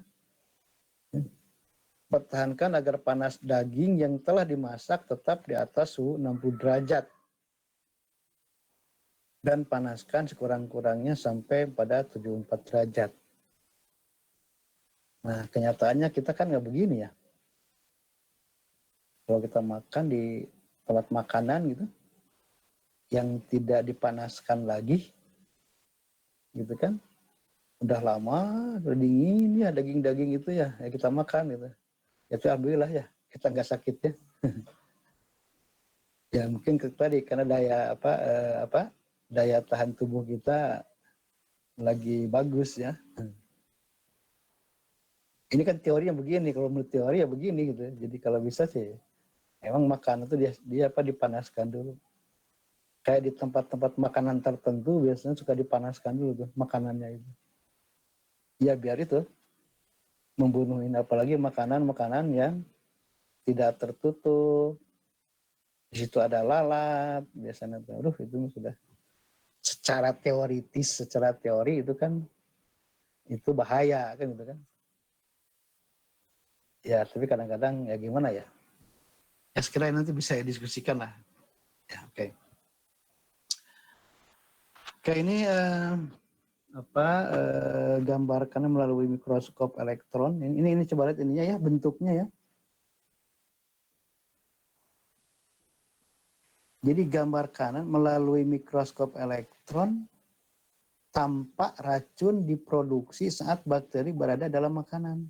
Pertahankan agar panas daging yang telah dimasak tetap di atas suhu 60 derajat. Dan panaskan sekurang-kurangnya sampai pada 74 derajat. Nah, kenyataannya kita kan nggak begini ya. Kalau kita makan di tempat makanan gitu, yang tidak dipanaskan lagi, gitu kan, udah lama, udah dingin ya daging-daging itu ya kita makan gitu. Itu alhamdulillah ya, kita nggak sakit ya. Ya mungkin tadi karena daya tahan tubuh kita lagi bagus ya. Ini kan teorinya begini, kalau menurut teori ya begini gitu. Jadi kalau bisa sih, emang makanan itu dia dipanaskan dulu. Kayak di tempat-tempat makanan tertentu biasanya suka dipanaskan dulu tuh makanannya itu. Ya biar itu membunuhin, apalagi makanan-makanan yang tidak tertutup. Di situ ada lalat, biasanya itu sudah secara teori itu kan itu bahaya kan gitu kan. Ya tapi kadang-kadang ya gimana ya. Ya sekiranya nanti bisa diskusikan lah. Ya oke. Oke ini gambarkan melalui mikroskop elektron. Ini coba lihat ininya ya, bentuknya ya. Jadi gambar kanan melalui mikroskop elektron, tampak racun diproduksi saat bakteri berada dalam makanan.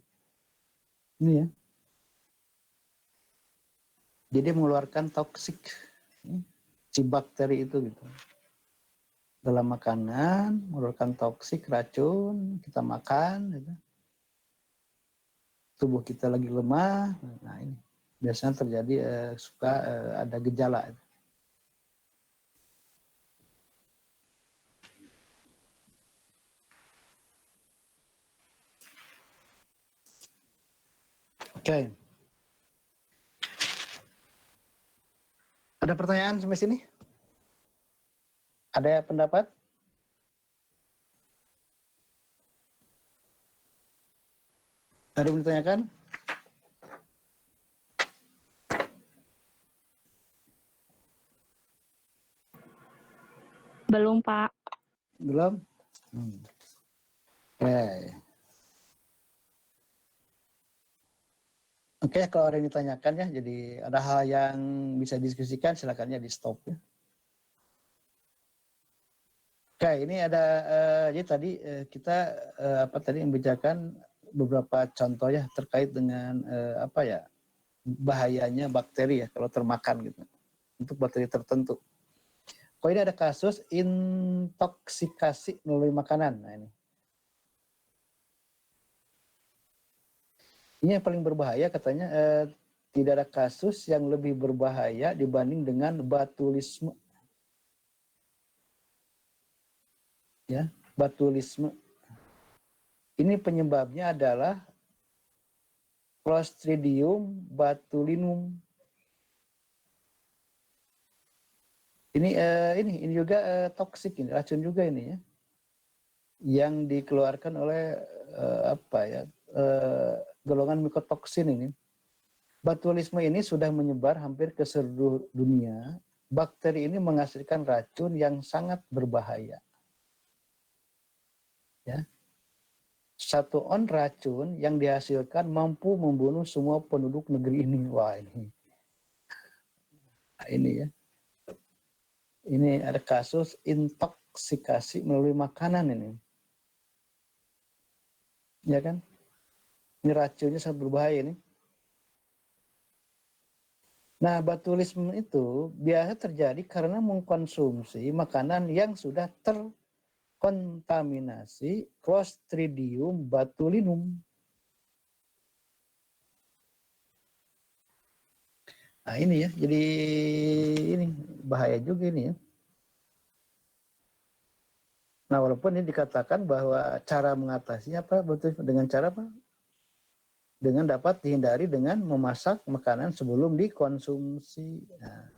Ini ya. Jadi mengeluarkan toksik si bakteri itu gitu. Dalam makanan mengeluarkan toksik, racun, kita makan gitu. Tubuh kita lagi lemah. Nah, ini biasanya terjadi suka ada gejala. Oke. Ada pertanyaan sampai sini? Ada pendapat? Ada yang ditanyakan? Belum, Pak. Belum? Oke. Oke, kalau ada yang ditanyakan ya, jadi ada hal yang bisa diskusikan, silakan ya di stop ya. Oke, ini ada jadi tadi kita tadi membicarakan beberapa contoh ya terkait dengan bahayanya bakteri ya kalau termakan gitu untuk bakteri tertentu. Kok ini ada kasus intoksikasi melalui makanan. Nah, ini yang paling berbahaya katanya tidak ada kasus yang lebih berbahaya dibanding dengan botulisme. Ya, botulisme. Ini penyebabnya adalah Clostridium botulinum. Ini juga toksik, ini racun juga ini ya, yang dikeluarkan oleh golongan mikotoksin ini. Botulisme ini sudah menyebar hampir ke seluruh dunia. Bakteri ini menghasilkan racun yang sangat berbahaya. Ya. 1 on racun yang dihasilkan mampu membunuh semua penduduk negeri ini. Wah, ini ya. Ini ada kasus intoksikasi melalui makanan ini. Ya kan? Ini racunnya sangat berbahaya ini. Nah, botulisme itu biasa terjadi karena mengkonsumsi makanan yang sudah terkontaminasi Clostridium botulinum. Nah, ini ya, jadi ini bahaya juga ini ya. Nah, walaupun ini dikatakan bahwa cara mengatasinya dengan cara apa? Dengan dapat dihindari dengan memasak makanan sebelum dikonsumsi. Nah,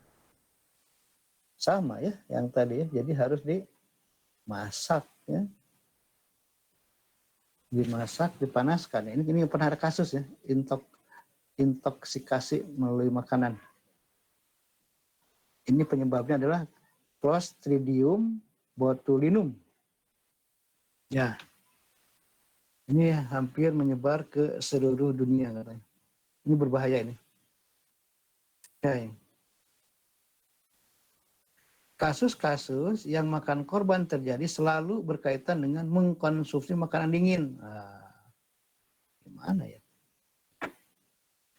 sama ya yang tadi ya, jadi harus dimasak ya. Dimasak, dipanaskan. Ini pernah ada kasus ya, intoksikasi melalui makanan. Ini penyebabnya adalah Clostridium botulinum. Ya, ini hampir menyebar ke seluruh dunia katanya. Ini berbahaya ini. Okay. Kasus-kasus yang makan korban terjadi selalu berkaitan dengan mengkonsumsi makanan dingin. Nah, gimana ya?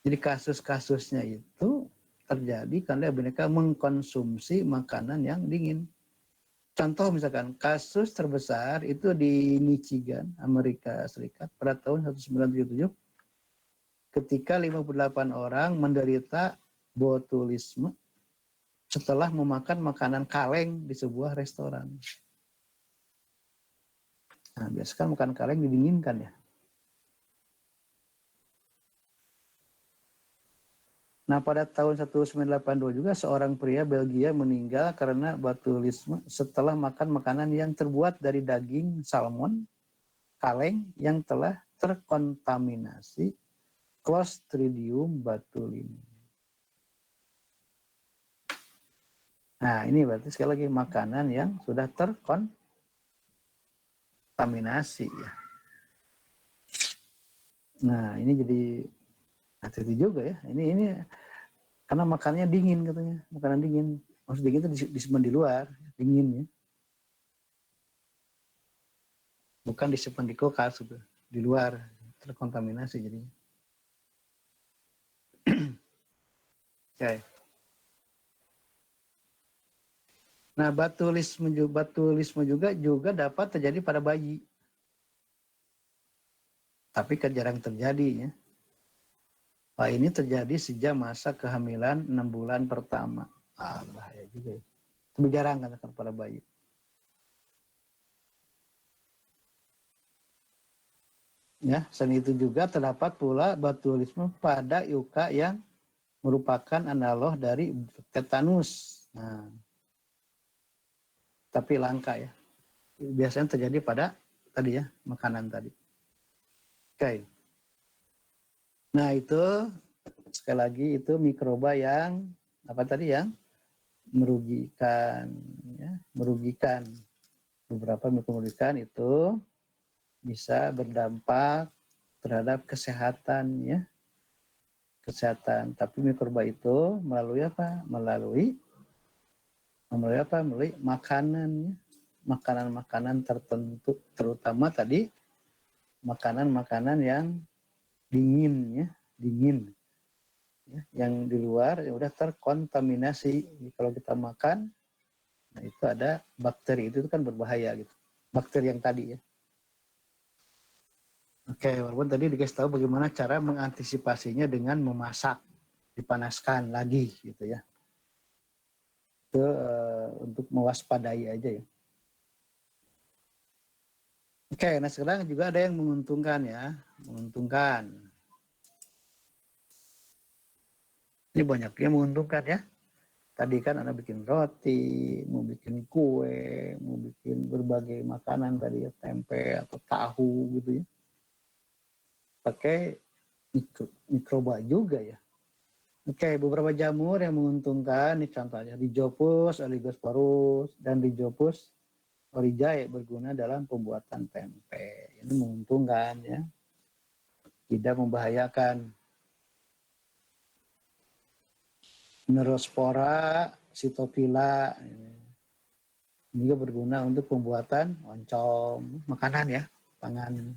Jadi kasus-kasusnya itu terjadi karena mereka mengkonsumsi makanan yang dingin. Contoh misalkan kasus terbesar itu di Michigan, Amerika Serikat pada tahun 1977 ketika 58 orang menderita botulisme setelah memakan makanan kaleng di sebuah restoran. Nah, biasa kan makan kaleng didinginkan ya. Nah, pada tahun 1982 juga seorang pria Belgia meninggal karena botulisme setelah makan makanan yang terbuat dari daging salmon kaleng yang telah terkontaminasi Clostridium botulinum. Nah, ini berarti sekali lagi makanan yang sudah kontaminasi ya. Nah, ini jadi hati-hati juga ya. Ini karena makannya dingin katanya, makanan dingin. Maksud dingin itu disimpan di luar, dingin ya. Bukan disimpan di kulkas gitu, di luar terkontaminasi jadi. Okay. Nah, batulisme juga dapat terjadi pada bayi. Tapi kan jarang terjadi ya. Nah, ini terjadi sejak masa kehamilan 6 bulan pertama. Bahaya juga ya. Itu jarang kan pada bayi. Ya, selain itu juga terdapat pula batulisme pada yuka yang merupakan analog dari tetanus. Nah, tapi langka ya. Biasanya terjadi pada tadi ya, makanan tadi. Oke. Nah, itu sekali lagi itu mikroba yang apa tadi yang merugikan ya, merugikan. Beberapa merugikan itu bisa berdampak terhadap kesehatan ya. Kesehatan. Tapi mikroba itu melalui apa? Melalui apa? Melalui makanan ya. Makanan-makanan tertentu, terutama tadi makanan-makanan yang dingin ya, dingin. Ya, yang di luar ya udah terkontaminasi. Jadi kalau kita makan, nah itu ada bakteri itu kan berbahaya gitu. Bakteri yang tadi ya. Oke, walaupun tadi dikasih tahu bagaimana cara mengantisipasinya dengan memasak, dipanaskan lagi gitu ya. Itu untuk mewaspadai aja ya. Oke, nah sekarang juga ada yang menguntungkan ya, menguntungkan. Ini banyaknya menguntungkan ya. Tadi kan Anda bikin roti, mau bikin kue, mau bikin berbagai makanan tadi ya, tempe atau tahu gitu ya. Pakai mikroba juga ya. Oke, beberapa jamur yang menguntungkan, ini contohnya Rhizopus oligosporus dan Rhizopus orizae berguna dalam pembuatan tempe. Ini menguntungkan ya, tidak membahayakan. Neurospora, Sitofila, ini juga berguna untuk pembuatan oncom, makanan ya, pangan.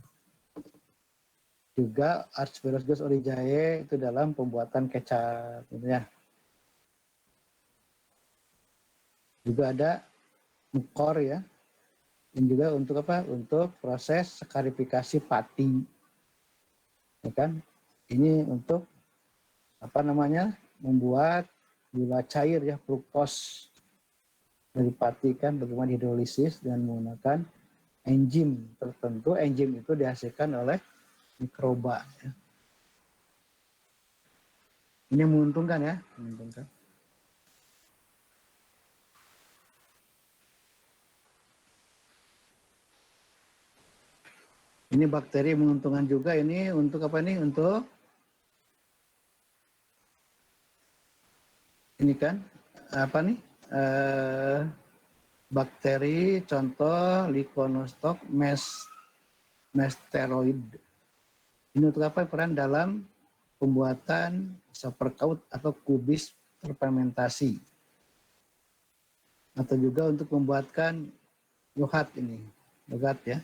Juga Aspergillus orizae itu dalam pembuatan kecap, gitu ya. Juga ada mukor ya, dan juga untuk apa? Untuk proses skarifikasi pati, ya kan? Ini untuk apa namanya? Membuat gula cair ya, fruktos dari pati kan, bagaimana hidrolisis dengan menggunakan enzim tertentu. Enzim itu dihasilkan oleh mikroba. Ya. Ini menguntungkan ya, menguntungkan. Ini bakteri menguntungkan juga ini untuk apa nih? Untuk ini kan apa nih? Bakteri contoh Lyconostoc mesteroid. Ini untuk apa? Peran dalam pembuatan sauerkraut atau kubis terfermentasi. Atau juga untuk membuatkan yogurt ini. Yogurt ya.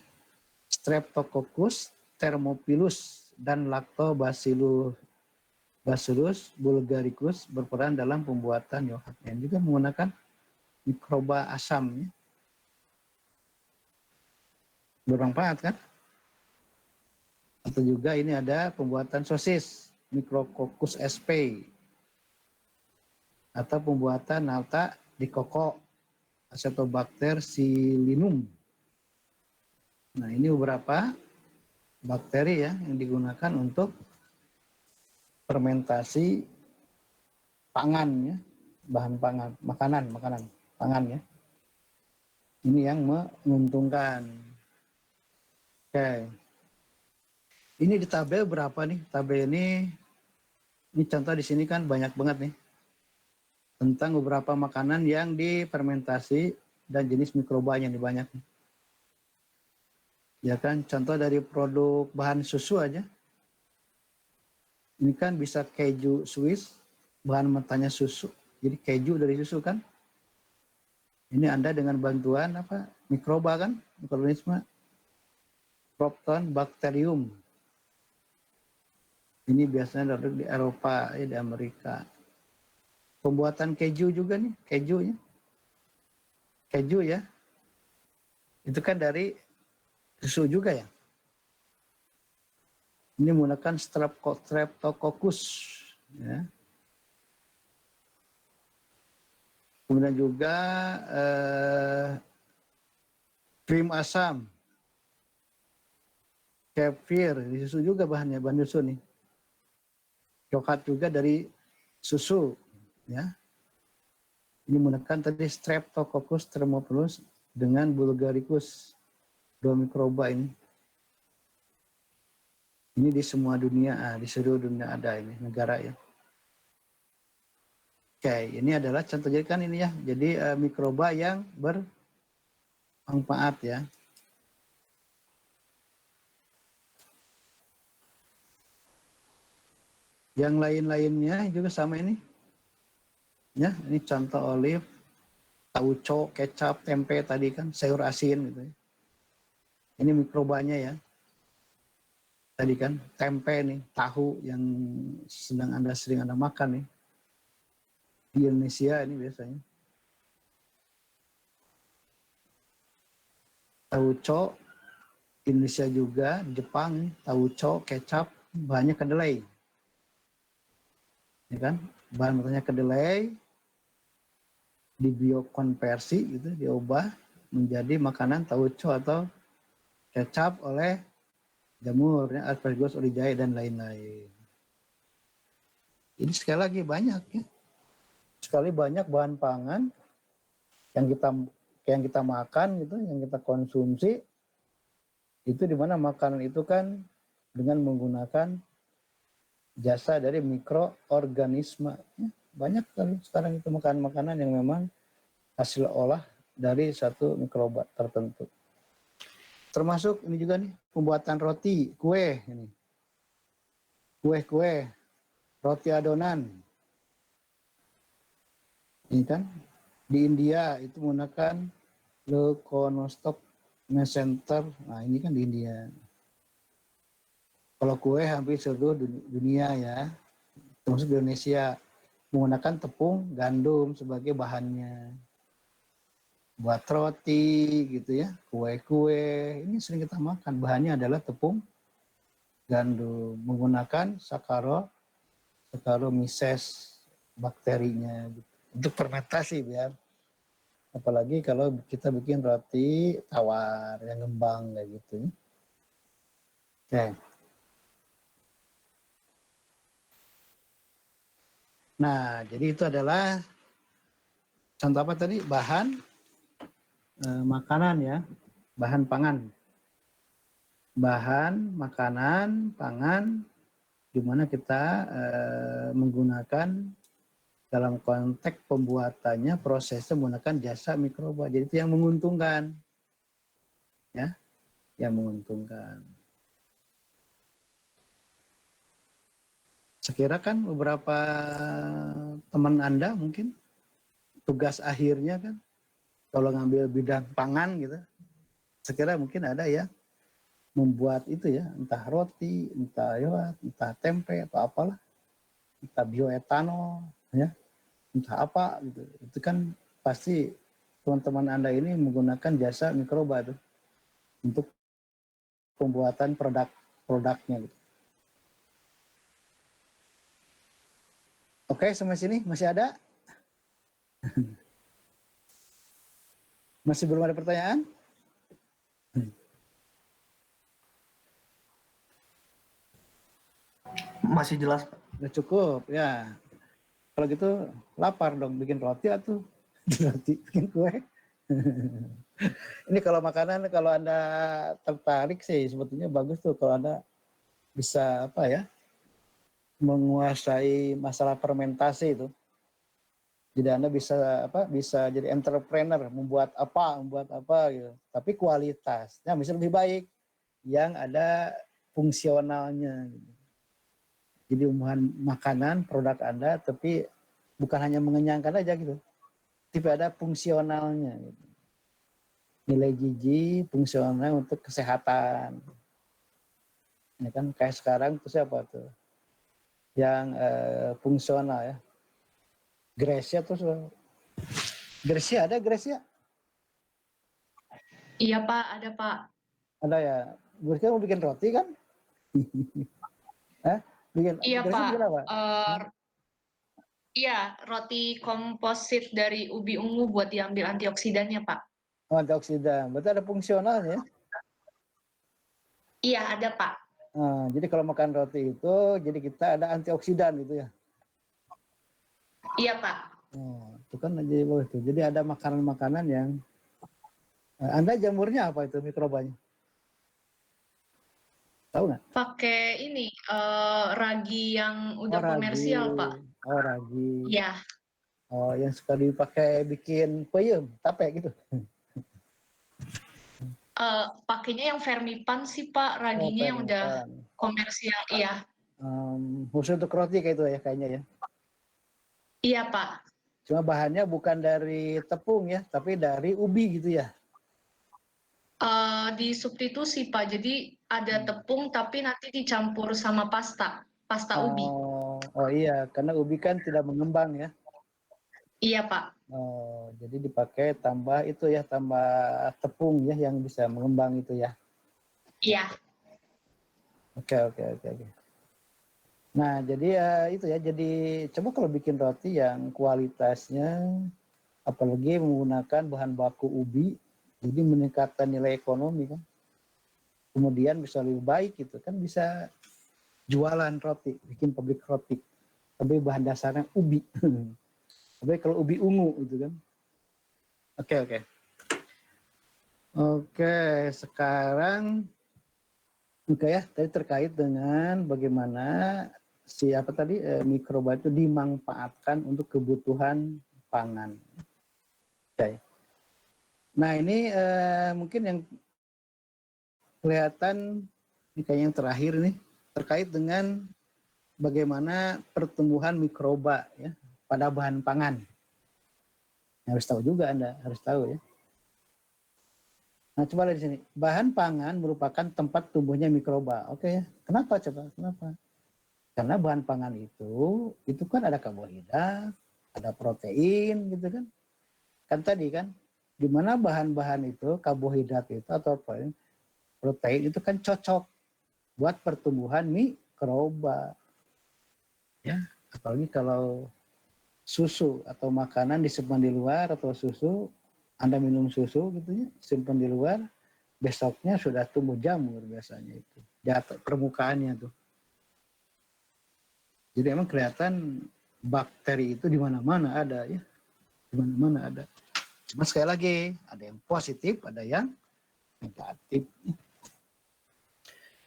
Streptococcus thermophilus dan Lactobacillus bulgaricus berperan dalam pembuatan yogurt yang juga menggunakan mikroba asam ya. Bermanfaat kan? Atau juga ini ada pembuatan sosis Micrococcus sp atau pembuatan nata di koko Acetobacter psilinum. Nah, ini beberapa bakteri ya yang digunakan untuk fermentasi pangan ya, bahan pangan, makanan, pangan ya. Ini yang menguntungkan. Oke. Ini di tabel berapa nih? Tabel ini contoh di sini kan banyak banget nih. Tentang beberapa makanan yang difermentasi dan jenis mikrobanya nih banyak nih. Ya kan, contoh dari produk bahan susu aja. Ini kan bisa keju Swiss, bahan mentahnya susu. Jadi keju dari susu kan. Ini Anda dengan bantuan apa? Mikroba kan, mikroorganisme, Propton bacterium. Ini biasanya ada di Eropa, di Amerika. Pembuatan keju juga nih, kejunya. Keju ya. Itu kan dari susu juga ya. Ini menggunakan Streptococcus ya. Kemudian juga krim asam, kefir, di susu juga bahannya, bahan susu nih. Coklat juga dari susu ya. Ini menggunakan tadi Streptococcus thermophilus dengan Bulgaricus, dua mikroba ini. Ini di semua dunia, di seluruh dunia ada ini negara ya. Oke, ini adalah contoh jadi kan ini ya. Jadi mikroba yang bermanfaat ya. Yang lain-lainnya juga sama ini. Ya, ini contoh olive, tauco, kecap, tempe tadi kan, sayur asin gitu ya. Ini mikrobanya ya. Tadi kan tempe nih, tahu yang sering Anda makan nih. Di Indonesia ini biasanya. Tauco, Indonesia juga, Jepang, tauco, kecap, bahannya kedelai. Ya kan? Bahan mentahnya kedelai, dibiokonversi gitu, diubah menjadi makanan tauco atau kecap oleh jamur, ya, Aspergillus oryzae dan lain-lain. Ini sekali lagi banyak ya. Sekali banyak bahan pangan yang kita makan gitu, yang kita konsumsi itu di mana makanan itu kan dengan menggunakan jasa dari mikroorganisme. Ya, banyak kan sekarang itu makanan-makanan yang memang hasil olah dari satu mikroba tertentu. Termasuk ini juga nih pembuatan roti, kue ini. Kue-kue, roti adonan. Ini kan di India itu menggunakan leukonostoc mesenter. Nah, ini kan di India. Kalau kue hampir seluruh dunia ya, termasuk di Indonesia menggunakan tepung gandum sebagai bahannya. Buat roti gitu ya, kue-kue, ini sering kita makan. Bahannya adalah tepung gandum menggunakan Saccharomyces bakterinya gitu. Untuk fermentasi biar apalagi kalau kita bikin roti tawar yang ngembang kayak gitu. Oke. Nah, jadi itu adalah contoh apa tadi? Bahan makanan ya, bahan pangan. Bahan makanan, pangan, di mana kita menggunakan dalam konteks pembuatannya, prosesnya menggunakan jasa mikroba. Jadi itu yang menguntungkan. Ya, yang menguntungkan. Sekira kan beberapa teman Anda mungkin tugas akhirnya kan kalau ngambil bidang pangan gitu, sekira mungkin ada ya membuat itu ya, entah roti, entah tempe atau apalah, entah bioetanol ya, entah apa gitu. Itu kan pasti teman-teman Anda ini menggunakan jasa mikroba tuh untuk pembuatan produknya gitu. Oke, sampai sini masih ada? Masih belum ada pertanyaan? Masih jelas, Pak. Udah cukup ya. Kalau gitu lapar dong bikin roti atau roti bikin kue. Ini kalau makanan kalau Anda tertarik sih sebetulnya bagus tuh kalau Anda bisa apa ya menguasai masalah fermentasi itu. Jadi Anda bisa jadi entrepreneur, membuat apa gitu. Tapi kualitasnya bisa lebih baik. yang ada fungsionalnya. Jadi makanan produk Anda, tapi bukan hanya mengenyangkan aja gitu, tapi ada fungsionalnya. Gitu. Nilai gizi fungsional untuk kesehatan. Ya kan kayak sekarang tuh siapa tuh yang fungsional ya? Gracia tuh, Gracia ada Gracia? Iya Pak, ada Pak. Ada ya. Gracia mau bikin roti kan? Hah? Iya Gracia Pak. bikin apa? Iya, roti komposit dari ubi ungu buat diambil antioksidannya Pak. Oh, antioksidan. Berarti ada fungsionalnya. Iya, ada Pak. Nah, jadi kalau makan roti itu, jadi kita ada antioksidan gitu ya. Iya Pak. Oh, itu kan jadi loh itu. Jadi ada makanan-makanan yang Anda jamurnya apa itu mikrobanya? Tahu nggak? Pakai ini ragi yang udah Oh, ragi. komersial Pak. Oh, ragi. Iya. Oh, yang suka dipakai bikin peyem, tape gitu. Pakainya yang Vermipan sih Pak, Oh, raginya yang udah fermentan. komersial. Iya. Khusus untuk roti kayak itu ya kayaknya ya. Iya Pak. Cuma bahannya bukan dari tepung ya, tapi dari ubi gitu ya. Disubstitusi Pak, jadi ada tepung tapi nanti dicampur sama pasta ubi. Oh iya, karena ubi kan tidak mengembang ya. Iya Pak. Oh, jadi dipakai tambah itu ya, tambah tepung ya yang bisa mengembang itu ya. Iya. Oke. Nah, jadi itu ya, jadi coba kalau bikin roti yang kualitasnya, apalagi menggunakan bahan baku ubi, jadi meningkatkan nilai ekonomi kan. Kemudian bisa lebih baik gitu kan, bisa jualan roti, bikin pabrik roti. Tapi bahan dasarnya ubi. Tapi kalau ubi ungu gitu kan. Oke. Oke, sekarang ya, tadi terkait dengan bagaimana siapa tadi mikroba itu dimanfaatkan untuk kebutuhan pangan. Oke. Nah ini mungkin yang kelihatan ini kayak yang terakhir nih terkait dengan bagaimana pertumbuhan mikroba ya pada bahan pangan. Harus tahu juga Anda, harus tahu ya. Nah, coba lihat di sini. Bahan pangan merupakan tempat tumbuhnya mikroba. Oke ya. Kenapa coba? Kenapa? Karena bahan pangan itu kan ada karbohidrat, ada protein gitu kan. Kan tadi kan, di mana bahan-bahan itu, karbohidrat itu atau protein itu kan cocok buat pertumbuhan mikroba. Ya, apalagi kalau susu atau makanan disimpan di luar atau susu, Anda minum susu gitu ya, simpan di luar, besoknya sudah tumbuh jamur biasanya itu. Jatuh permukaannya tuh. Jadi emang kelihatan bakteri itu di mana-mana ada ya. Di mana-mana ada. Cuma sekali lagi, ada yang positif, ada yang negatif.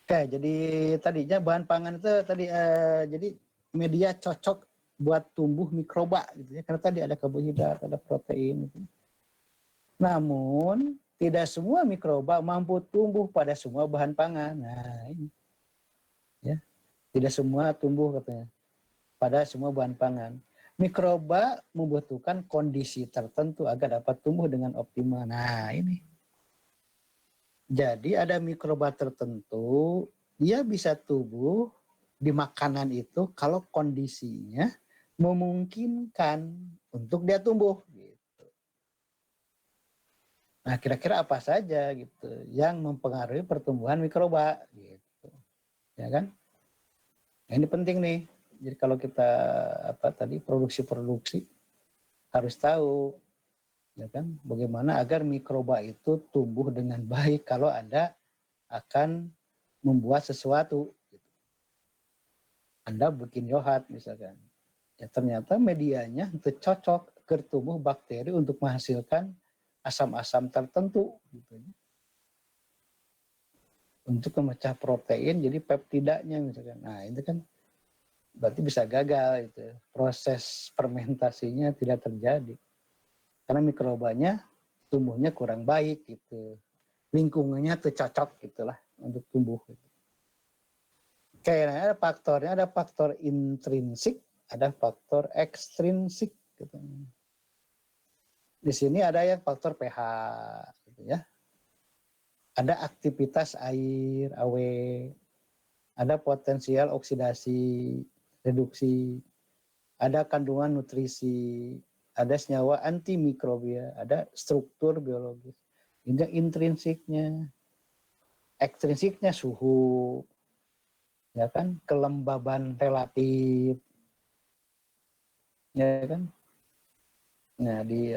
Oke, jadi tadinya bahan pangan itu tadi jadi media cocok buat tumbuh mikroba gitu ya. Karena tadi ada karbohidrat, ada protein gitu. Namun tidak semua mikroba mampu tumbuh pada semua bahan pangan. Nah, ini. Ya. Tidak semua tumbuh katanya pada semua bahan pangan. Mikroba membutuhkan kondisi tertentu agar dapat tumbuh dengan optimal. Nah, ini. Jadi ada mikroba tertentu, dia bisa tumbuh di makanan itu kalau kondisinya memungkinkan untuk dia tumbuh. Gitu. Nah, kira-kira apa saja gitu yang mempengaruhi pertumbuhan mikroba, gitu, ya kan? Nah, ini penting nih. Jadi kalau kita produksi harus tahu, ya kan, bagaimana agar mikroba itu tumbuh dengan baik kalau Anda akan membuat sesuatu. Gitu. Anda bikin yogurt misalkan, ya ternyata medianya itu cocok bertumbuh bakteri untuk menghasilkan asam-asam tertentu, gitu. Untuk memecah protein jadi peptidanya misalkan. Nah itu kan berarti bisa gagal itu, proses fermentasinya tidak terjadi karena mikrobanya tumbuhnya kurang baik gitu, lingkungannya tuh cocok gitulah. untuk tumbuh. Oke, nah ada faktornya, ada faktor intrinsik, ada faktor ekstrinsik. Gitu. Di sini ada yang faktor pH, gitu ya. Ada aktivitas air, AW, ada potensial oksidasi, reduksi, ada kandungan nutrisi, ada senyawa antimikrobia, ada struktur biologis. Ini intrinsiknya, ekstrinsiknya suhu, ya kan, kelembaban relatif, ya kan. Nah di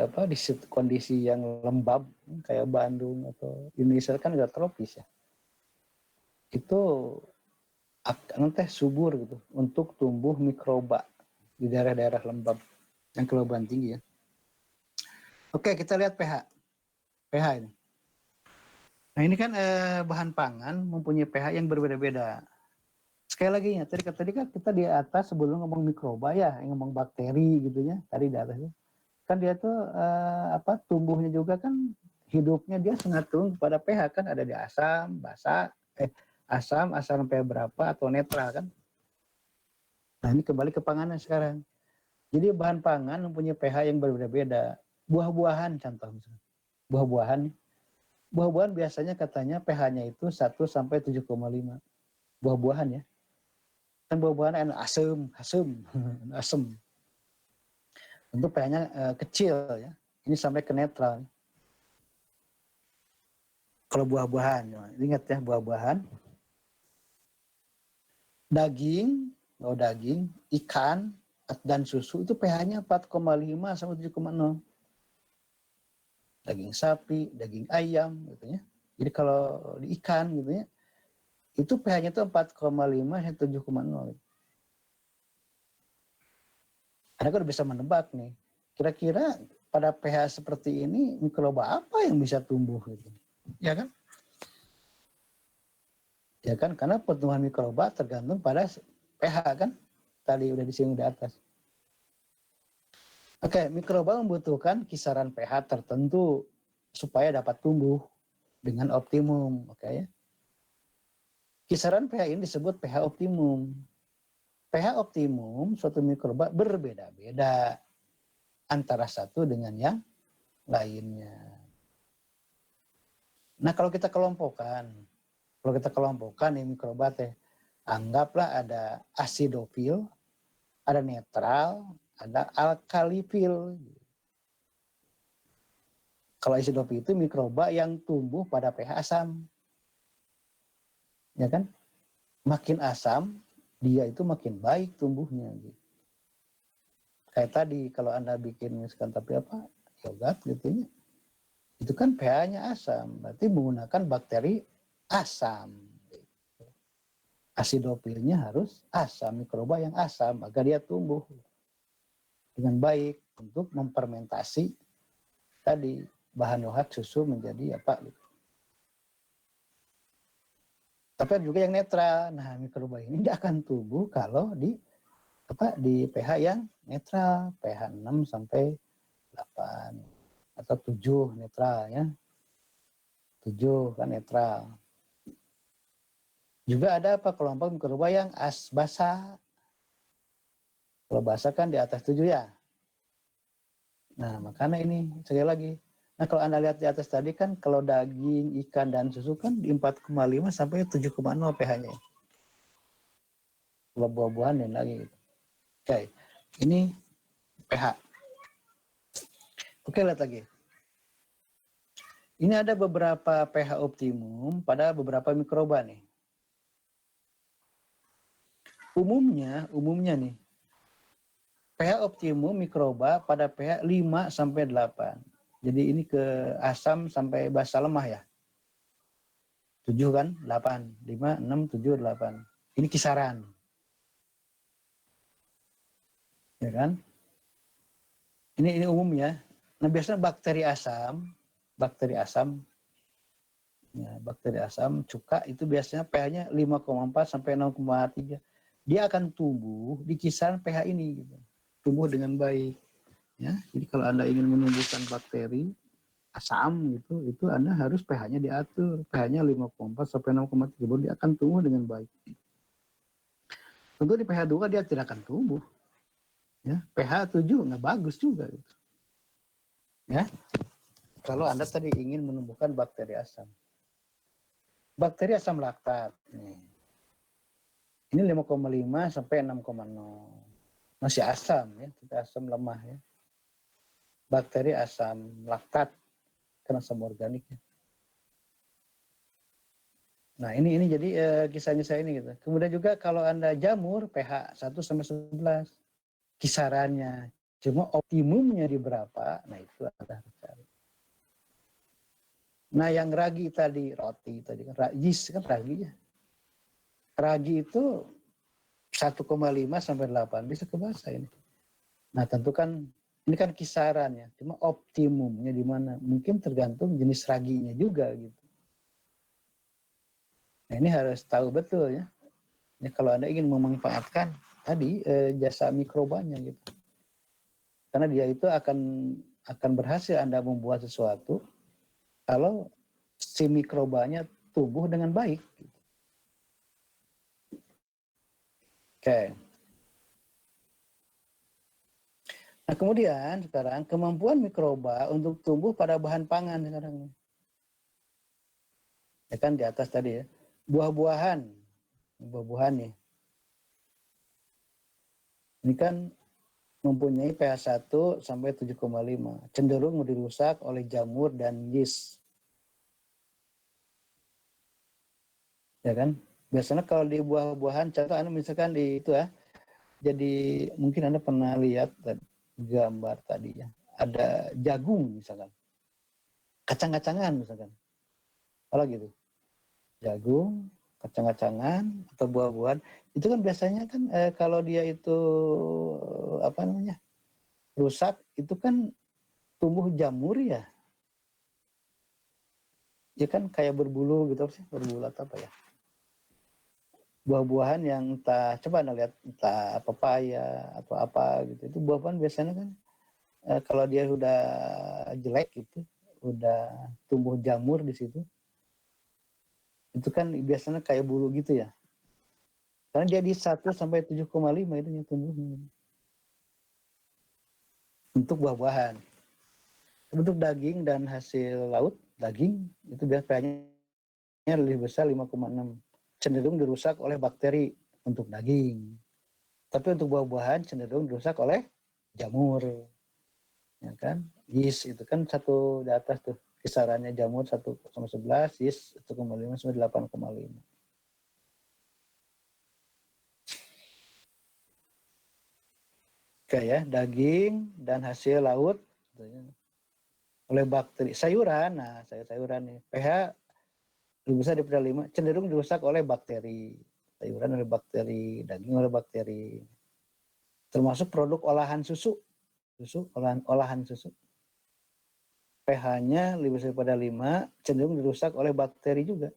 kondisi yang lembab kayak Bandung atau Indonesia kan nggak tropis ya, itu akan subur gitu untuk tumbuh mikroba di daerah-daerah lembab yang kelembaban tinggi ya. Oke, kita lihat pH ini. Nah ini kan bahan pangan mempunyai pH yang berbeda-beda. Sekali lagi ya, tadi kan kita di atas sebelum ngomong mikroba ya, yang ngomong bakteri gitu ya, tadi di atas kan dia tuh tumbuhnya juga kan hidupnya dia sangat turun kepada pH kan, ada di asam, basa, asam sampai berapa atau netral kan. Nah ini kembali ke panganan sekarang. Jadi bahan pangan mempunyai pH yang berbeda-beda. Buah-buahan contoh misalnya. Buah-buahan biasanya katanya pH-nya itu 1 sampai 7,5. Buah-buahan ya. Kan buah-buahan asam. Untuk pH-nya kecil ya. Ini sampai ke netral. Kalau buah-buahan, ingat ya buah-buahan. Daging, ikan, dan susu itu pH-nya 4,5 sampai 7,0. Daging sapi, daging ayam gitu ya. Jadi kalau di ikan gitu ya, itu pH-nya itu 4,5 sampai 7,0. Anda kan udah bisa menebak nih. Kira-kira pada pH seperti ini mikroba apa yang bisa tumbuh gitu. Ya kan? Ya kan, karena pertumbuhan mikroba tergantung pada pH kan. Tadi udah disinggung di atas. Oke, mikroba membutuhkan kisaran pH tertentu supaya dapat tumbuh dengan optimum, oke ya. Kisaran pH ini disebut pH optimum. pH optimum suatu mikroba berbeda-beda antara satu dengan yang lainnya. Nah, kalau kita kelompokkan nih mikroba teh, anggaplah ada asidofil, ada netral, ada alkalifil. Kalau asidofil itu mikroba yang tumbuh pada pH asam. Ya kan? Makin asam, dia itu makin baik tumbuhnya. Kayak tadi kalau Anda bikin misalkan yogurt gitu ya. Itu kan pH-nya asam, berarti menggunakan bakteri asam. Asidofilnya harus asam, mikroba yang asam agar dia tumbuh dengan baik untuk memfermentasi tadi bahan lohat susu menjadi apa gitu. Tapi juga yang netral. Nah, mikroba ini dia akan tumbuh kalau di pH yang netral, pH 6 sampai 8 atau 7 netral ya. 7 kan netral. Juga ada kelompok mikroba yang basa. Kalau basa kan di atas 7 ya. Nah, makanya ini sekali lagi. Nah, kalau Anda lihat di atas tadi kan kalau daging, ikan, dan susu kan di 4,5 sampai 7,0 pH-nya. Kalau buah-buahan dan lagi gitu. Oke, ini pH. Oke, lihat lagi. Ini ada beberapa pH optimum pada beberapa mikroba nih. Umumnya nih, pH optimum mikroba pada pH 5 sampai 8. Jadi ini ke asam sampai basa lemah ya. 7 kan, 8, 5, 6, 7, 8. Ini kisaran. Ya kan? Ini umum ya. Nah, biasanya bakteri asam, cuka itu biasanya pH-nya 5,4 sampai 6,3. Dia akan tumbuh di kisaran pH ini gitu. Tumbuh dengan baik. Ya, jadi kalau Anda ingin menumbuhkan bakteri asam gitu, itu Anda harus pH-nya diatur. pH-nya 5,4 sampai 6,3 baru dia akan tumbuh dengan baik. Tentu di pH 2 dia tidak akan tumbuh. Ya, pH 7 nggak bagus juga gitu. Ya. Kalau Anda tadi ingin menumbuhkan bakteri asam. Bakteri asam laktat. Ini 5,5 sampai 6,0. Masih asam ya, tidak asam lemah ya. Bakteri asam laktat kan asam organik ya. Nah, ini jadi kisahnya saya ini gitu. Kemudian juga kalau Anda jamur pH 1 sampai 11 kisarannya. Cuma optimumnya di berapa? Nah, itu Anda harus cari. Nah, yang ragi tadi, roti tadi kan yeast kan ragi ya. Ragi itu 1,5 sampai 8 bisa kebasa ini. Nah, tentu kan ini kan kisarannya, cuma optimumnya di mana? Mungkin tergantung jenis raginya juga gitu. Nah, ini harus tahu betul ya. Ya kalau Anda ingin memanfaatkan tadi jasa mikrobanya gitu. Karena dia itu akan berhasil Anda membuat sesuatu kalau si mikrobanya tumbuh dengan baik. Oke. Nah, kemudian sekarang kemampuan mikroba untuk tumbuh pada bahan pangan sekarang. Ya kan di atas tadi ya. Buah-buahan nih. Ini kan mempunyai pH 1 sampai 7,5. Cenderung dirusak oleh jamur dan yeast. Ya kan? Biasanya kalau di buah-buahan, contoh Anda misalkan di itu ya. Jadi mungkin Anda pernah lihat gambar tadi ya. Ada jagung misalkan. Kacang-kacangan misalkan. Kalau gitu. Jagung, kacang-kacangan atau buah-buahan itu kan biasanya kan kalau dia itu apa namanya rusak itu kan tumbuh jamur ya kan kayak berbulu gitu sih berbulu atau apa ya buah-buahan yang entah coba Anda lihat entah pepaya atau apa gitu itu buah-buahan biasanya kan kalau dia udah jelek gitu udah tumbuh jamur di situ itu kan biasanya kayak bulu gitu ya. Karena dia di 1 sampai 7,5 itu yang tumbuhnya. Untuk buah-buahan. Untuk daging dan hasil laut, daging itu biasanya lebih besar 5,6. Cenderung dirusak oleh bakteri untuk daging. Tapi untuk buah-buahan cenderung dirusak oleh jamur. Ya kan? Yeast itu kan satu di atas tuh. Kisarannya jamur 1 sampai 11, yeast 1,5 sampai 8,5. Kayak daging dan hasil laut oleh bakteri. Sayuran, nah sayuran nih, pH lebih besar daripada 5, cenderung dirusak oleh bakteri. Sayuran oleh bakteri, daging oleh bakteri. Termasuk produk olahan susu, olahan susu. pH-nya lebih besar daripada 5, cenderung dirusak oleh bakteri juga.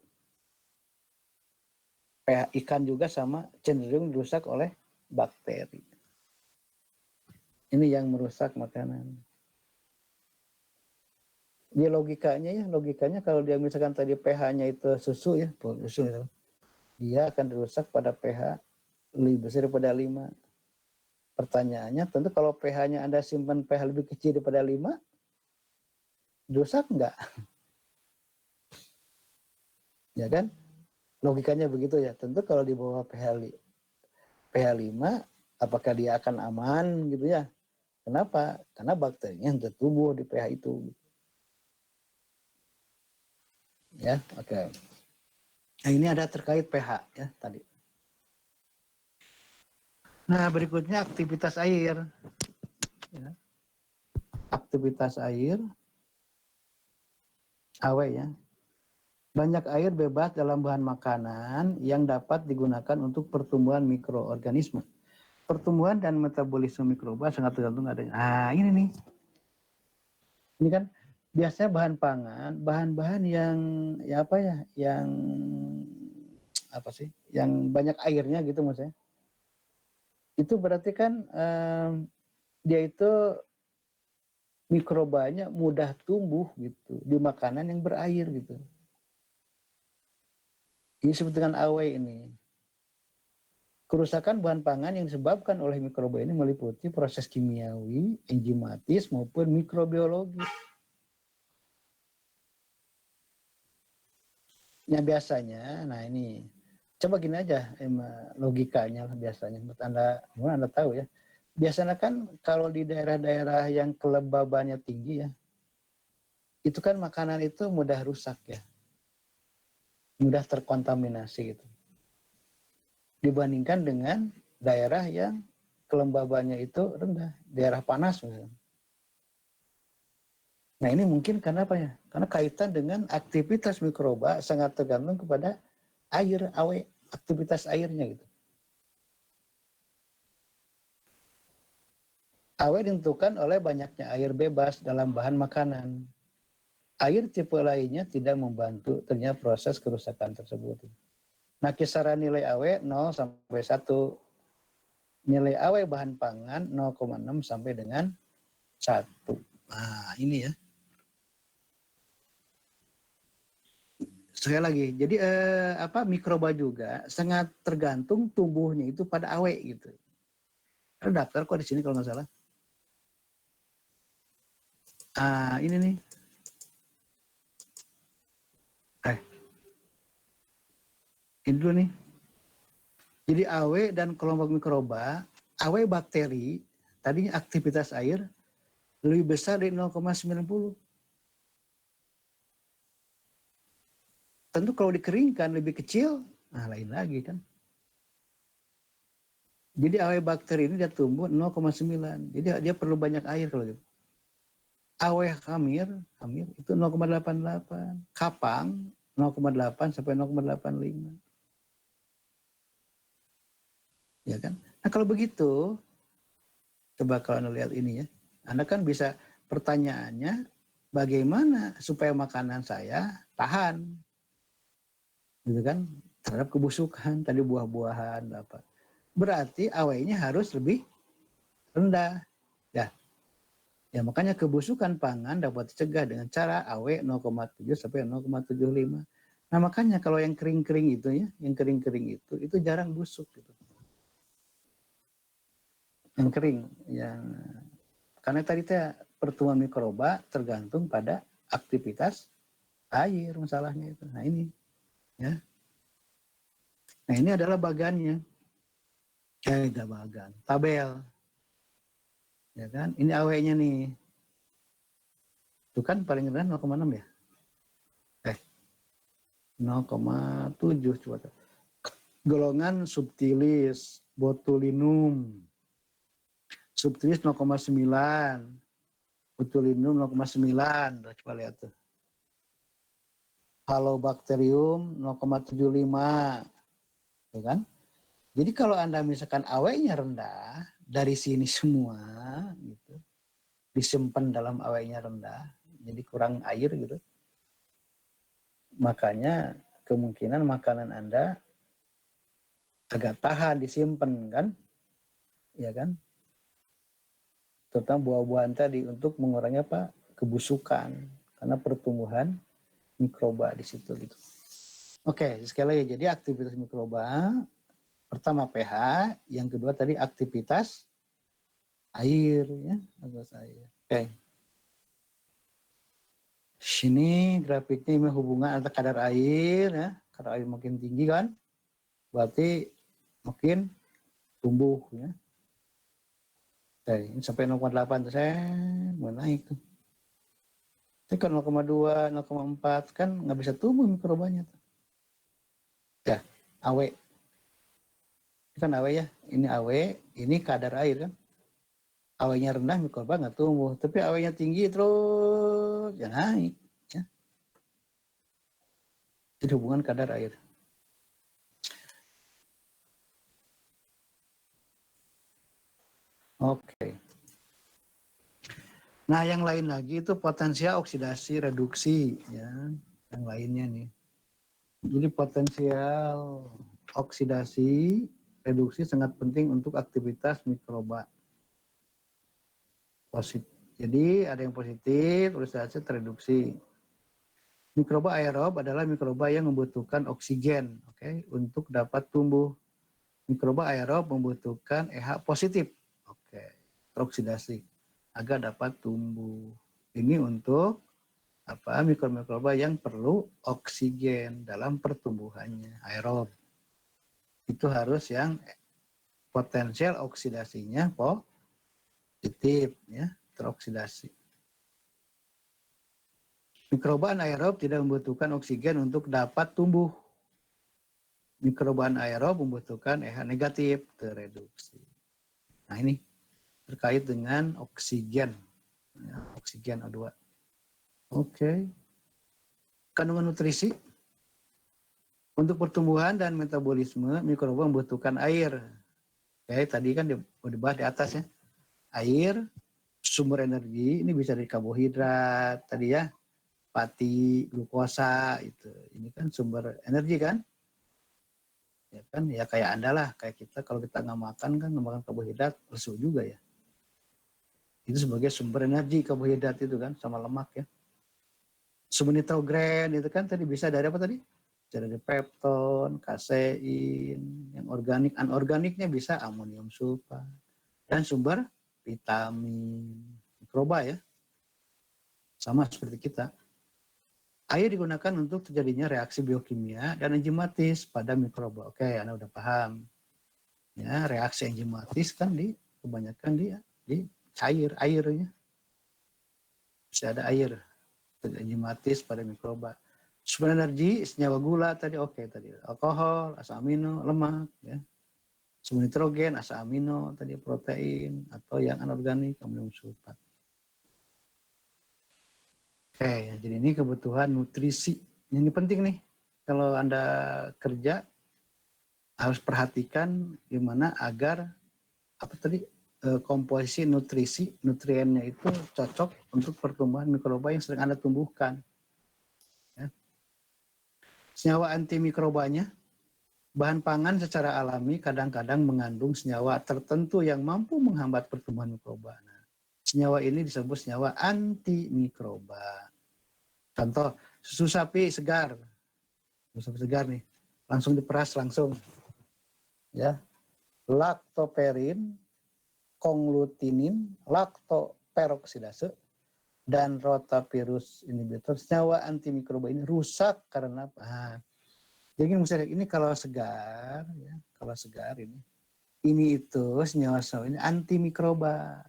pH ikan juga sama, cenderung dirusak oleh bakteri. Ini yang merusak makanan. Dia logikanya kalau dia misalkan tadi pH-nya itu susu ya, susu itu, dia akan dirusak pada pH lebih besar daripada 5. Pertanyaannya tentu kalau pH-nya Anda simpan pH lebih kecil daripada 5, dirusak enggak? Ya kan? Logikanya begitu ya. Tentu kalau di bawah pH 5, apakah dia akan aman gitu ya? Kenapa? Karena bakterinya yang tertumbuh di pH itu. Ya, oke. Nah, ini ada terkait pH ya tadi. Nah, berikutnya aktivitas air. Ya. Aktivitas air, AW ya. Banyak air bebas dalam bahan makanan yang dapat digunakan untuk pertumbuhan mikroorganisme. Pertumbuhan dan metabolisme mikroba sangat tergantung adanya. Ah, ini nih. Ini kan biasanya bahan pangan, bahan-bahan yang ya apa ya, yang apa sih? Yang banyak airnya gitu maksudnya. Itu berarti kan dia itu mikrobanya mudah tumbuh gitu di makanan yang berair gitu. Ini disebut dengan AW ini. Kerusakan bahan pangan yang disebabkan oleh mikroba ini meliputi proses kimiawi, enzimatis maupun mikrobiologis. Yang biasanya, nah ini coba gini aja logikanya biasanya. Menurut Anda tahu ya. Biasanya kan kalau di daerah-daerah yang kelembabannya tinggi ya, itu kan makanan itu mudah rusak ya, mudah terkontaminasi gitu. Dibandingkan dengan daerah yang kelembabannya itu rendah, daerah panas misalnya. Nah ini mungkin karena apa ya? Karena kaitan dengan aktivitas mikroba sangat tergantung kepada air, aktivitas airnya gitu. Awe ditentukan oleh banyaknya air bebas dalam bahan makanan. Air tipe lainnya tidak membantu ternyata proses kerusakan tersebut. Nah kisaran nilai awe 0 sampai 1. Nilai awe bahan pangan 0,6 sampai dengan 1. Nah ini ya. Sekali lagi, jadi mikroba juga sangat tergantung tumbuhnya itu pada awe gitu. Ada daftar kok di sini kalau nggak salah. Ini nih. Ini dulu nih. Jadi awe dan kelompok mikroba, awe bakteri, tadinya aktivitas air lebih besar dari 0,90. Tentu kalau dikeringkan lebih kecil, nah lain lagi kan. Jadi awe bakteri ini dia tumbuh 0,9. Jadi dia perlu banyak air kalau gitu. Awe hamir itu 0,88. Kapang 0,8 sampai 0,85. Ya kan? Nah kalau begitu, coba kalau Anda lihat ini ya, Anda kan bisa pertanyaannya, bagaimana supaya makanan saya tahan, gitu kan, terhadap kebusukan, tadi buah-buahan, apa. Berarti awalnya harus lebih rendah. Ya makanya kebusukan pangan dapat dicegah dengan cara AW 0,7 sampai 0,75. Nah makanya kalau yang kering-kering itu ya, yang kering-kering itu jarang busuk gitu. Yang kering, karena tadi pertumbuhan mikroba tergantung pada aktivitas air masalahnya itu. Nah ini, ya. Nah ini adalah bagannya, bagan, tabel, ya kan? Ini AW-nya nih, itu kan paling rendah 0,6 ya, 0,7 coba. Golongan subtilis, botulinum, subtilis 0,9, botulinum 0,9, coba lihat tuh. Halobacterium 0,75, ya kan? Jadi kalau Anda misalkan AW-nya rendah, dari sini semua gitu, disimpan dalam AW-nya rendah, jadi kurang air gitu. Makanya kemungkinan makanan Anda agak tahan disimpan kan, ya kan? Terutama buah-buahan tadi untuk mengurangi apa? Kebusukan karena pertumbuhan mikroba di situ gitu. Oke, sekali lagi jadi aktivitas mikroba pertama pH, yang kedua tadi aktivitas air ya, aktivitas air. Oke. Sini grafiknya ini hubungan antara kadar air ya, kadar air makin tinggi kan, berarti makin tumbuh ya. Oke, ini sampai 0,8 saya mau naik tuh. Tapi kan 0,2, 0,4 kan nggak bisa tumbuh mikrobanya tuh. Ya, AW. Ini kan AW ya, ini AW, ini kadar air kan. AW-nya rendah mikroba nggak tumbuh, tapi AW-nya tinggi terus ya naik. Ya. Jadi hubungan kadar air. Oke. Nah yang lain lagi itu potensial oksidasi reduksi ya, yang lainnya nih. Jadi potensial oksidasi reduksi sangat penting untuk aktivitas mikroba. Jadi ada yang positif, oksidatif, tereduksi. Mikroba aerob adalah mikroba yang membutuhkan oksigen, oke, untuk dapat tumbuh. Mikroba aerob membutuhkan EH positif, oke, teroksidasi agar dapat tumbuh. Ini untuk apa? Mikroba yang perlu oksigen dalam pertumbuhannya aerob. Itu harus yang potensial oksidasinya positif, ya, teroksidasi. Mikroba anaerob tidak membutuhkan oksigen untuk dapat tumbuh. Mikroba anaerob membutuhkan EH negatif, tereduksi. Nah ini terkait dengan oksigen, ya, oksigen O2. Oke. Kandungan nutrisi. Untuk pertumbuhan dan metabolisme, mikroba membutuhkan air. Oke, tadi kan dibahas di atas ya. Air, sumber energi, ini bisa dari karbohidrat, tadi ya, pati, glukosa, itu. Ini kan sumber energi kan? Ya kan, ya kayak Anda lah, kayak kita kalau kita nggak makan kan, nggak makan karbohidrat, lesu juga ya. Itu sebagai sumber energi karbohidrat itu kan, sama lemak ya. Sumber nitrogen itu kan tadi bisa dari apa tadi? Bisa dari pepton, kasein, yang organik, anorganiknya bisa amonium sulfat, dan sumber vitamin, mikroba ya, sama seperti kita. Air digunakan untuk terjadinya reaksi biokimia dan enzimatis pada mikroba. Oke, Anda udah paham. Ya, reaksi enzimatis kan kebanyakan di airnya. Bisa ada air enzimatis pada mikroba. Sumber energi senyawa gula tadi oke tadi, alkohol, asam amino, lemak ya. Sumber nitrogen, asam amino, tadi protein atau yang anorganik amonium sulfat. Oke, jadi ini kebutuhan nutrisi. Ini penting nih. Kalau Anda kerja harus perhatikan gimana agar apa tadi komposisi nutriennya itu cocok untuk pertumbuhan mikroba yang sedang Anda tumbuhkan. Ya. Senyawa antimikrobanya, bahan pangan secara alami kadang-kadang mengandung senyawa tertentu yang mampu menghambat pertumbuhan mikroba. Nah, senyawa ini disebut senyawa antimikroba. Contoh, susu sapi segar. Susu sapi segar nih, langsung diperas langsung. Ya. Laktoperin, konglutinin, laktoperoksidase, dan rotavirus inhibitor, senyawa antimikroba ini rusak karena apa? Jadi misalnya ini kalau segar, ya, kalau segar ini itu senyawa ini antimikroba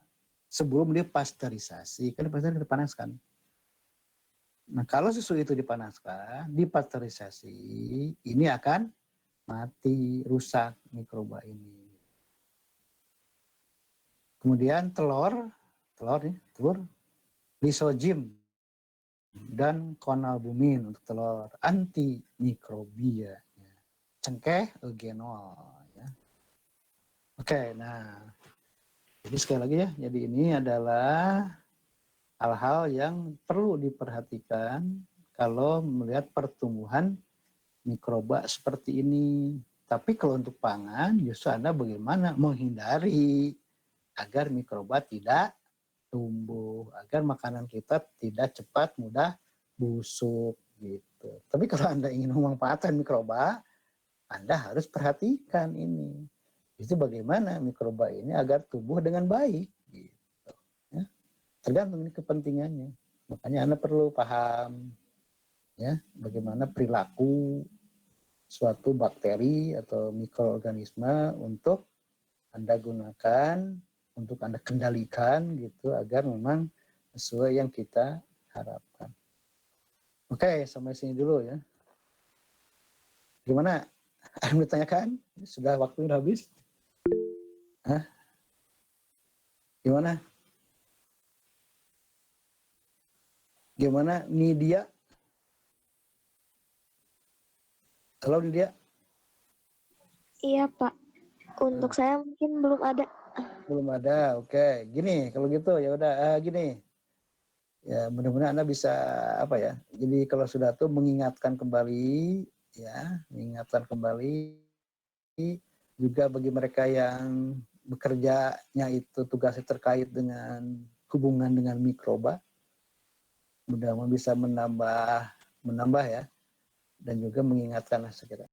sebelum dipasteurisasi, kan pasteurisasi dipanaskan. Nah kalau susu itu dipanaskan, dipasteurisasi, ini akan mati, rusak mikroba ini. Kemudian telur lisojim dan konalbumin untuk telur, antimikrobia, ya. Cengkeh eugenol. Ya. Oke, nah jadi sekali lagi ya, jadi ini adalah hal-hal yang perlu diperhatikan kalau melihat pertumbuhan mikroba seperti ini. Tapi kalau untuk pangan, justru Anda bagaimana menghindari agar mikroba tidak tumbuh, agar makanan kita tidak cepat mudah busuk gitu. Tapi kalau Anda ingin memanfaatkan mikroba, Anda harus perhatikan ini. Itu bagaimana mikroba ini agar tumbuh dengan baik gitu. Ya. Tergantung ini kepentingannya. Makanya Anda perlu paham ya bagaimana perilaku suatu bakteri atau mikroorganisme untuk Anda gunakan, untuk Anda kendalikan gitu agar memang sesuai yang kita harapkan. Oke, sampai sini dulu ya. Gimana? Ada yang ditanyakan? Sudah waktunya udah habis? Hah? Gimana? Gimana Nidia? Halo Nidia? Iya, Pak. Untuk saya mungkin belum ada. Belum ada. Oke, gini kalau gitu ya udah gini. Ya mudah-mudahan Anda bisa apa ya. Jadi kalau sudah tuh mengingatkan kembali ya, mengingatkan kembali juga bagi mereka yang bekerjanya itu tugasnya terkait dengan hubungan dengan mikroba, mudah-mudahan bisa menambah ya, dan juga mengingatkan sekitar.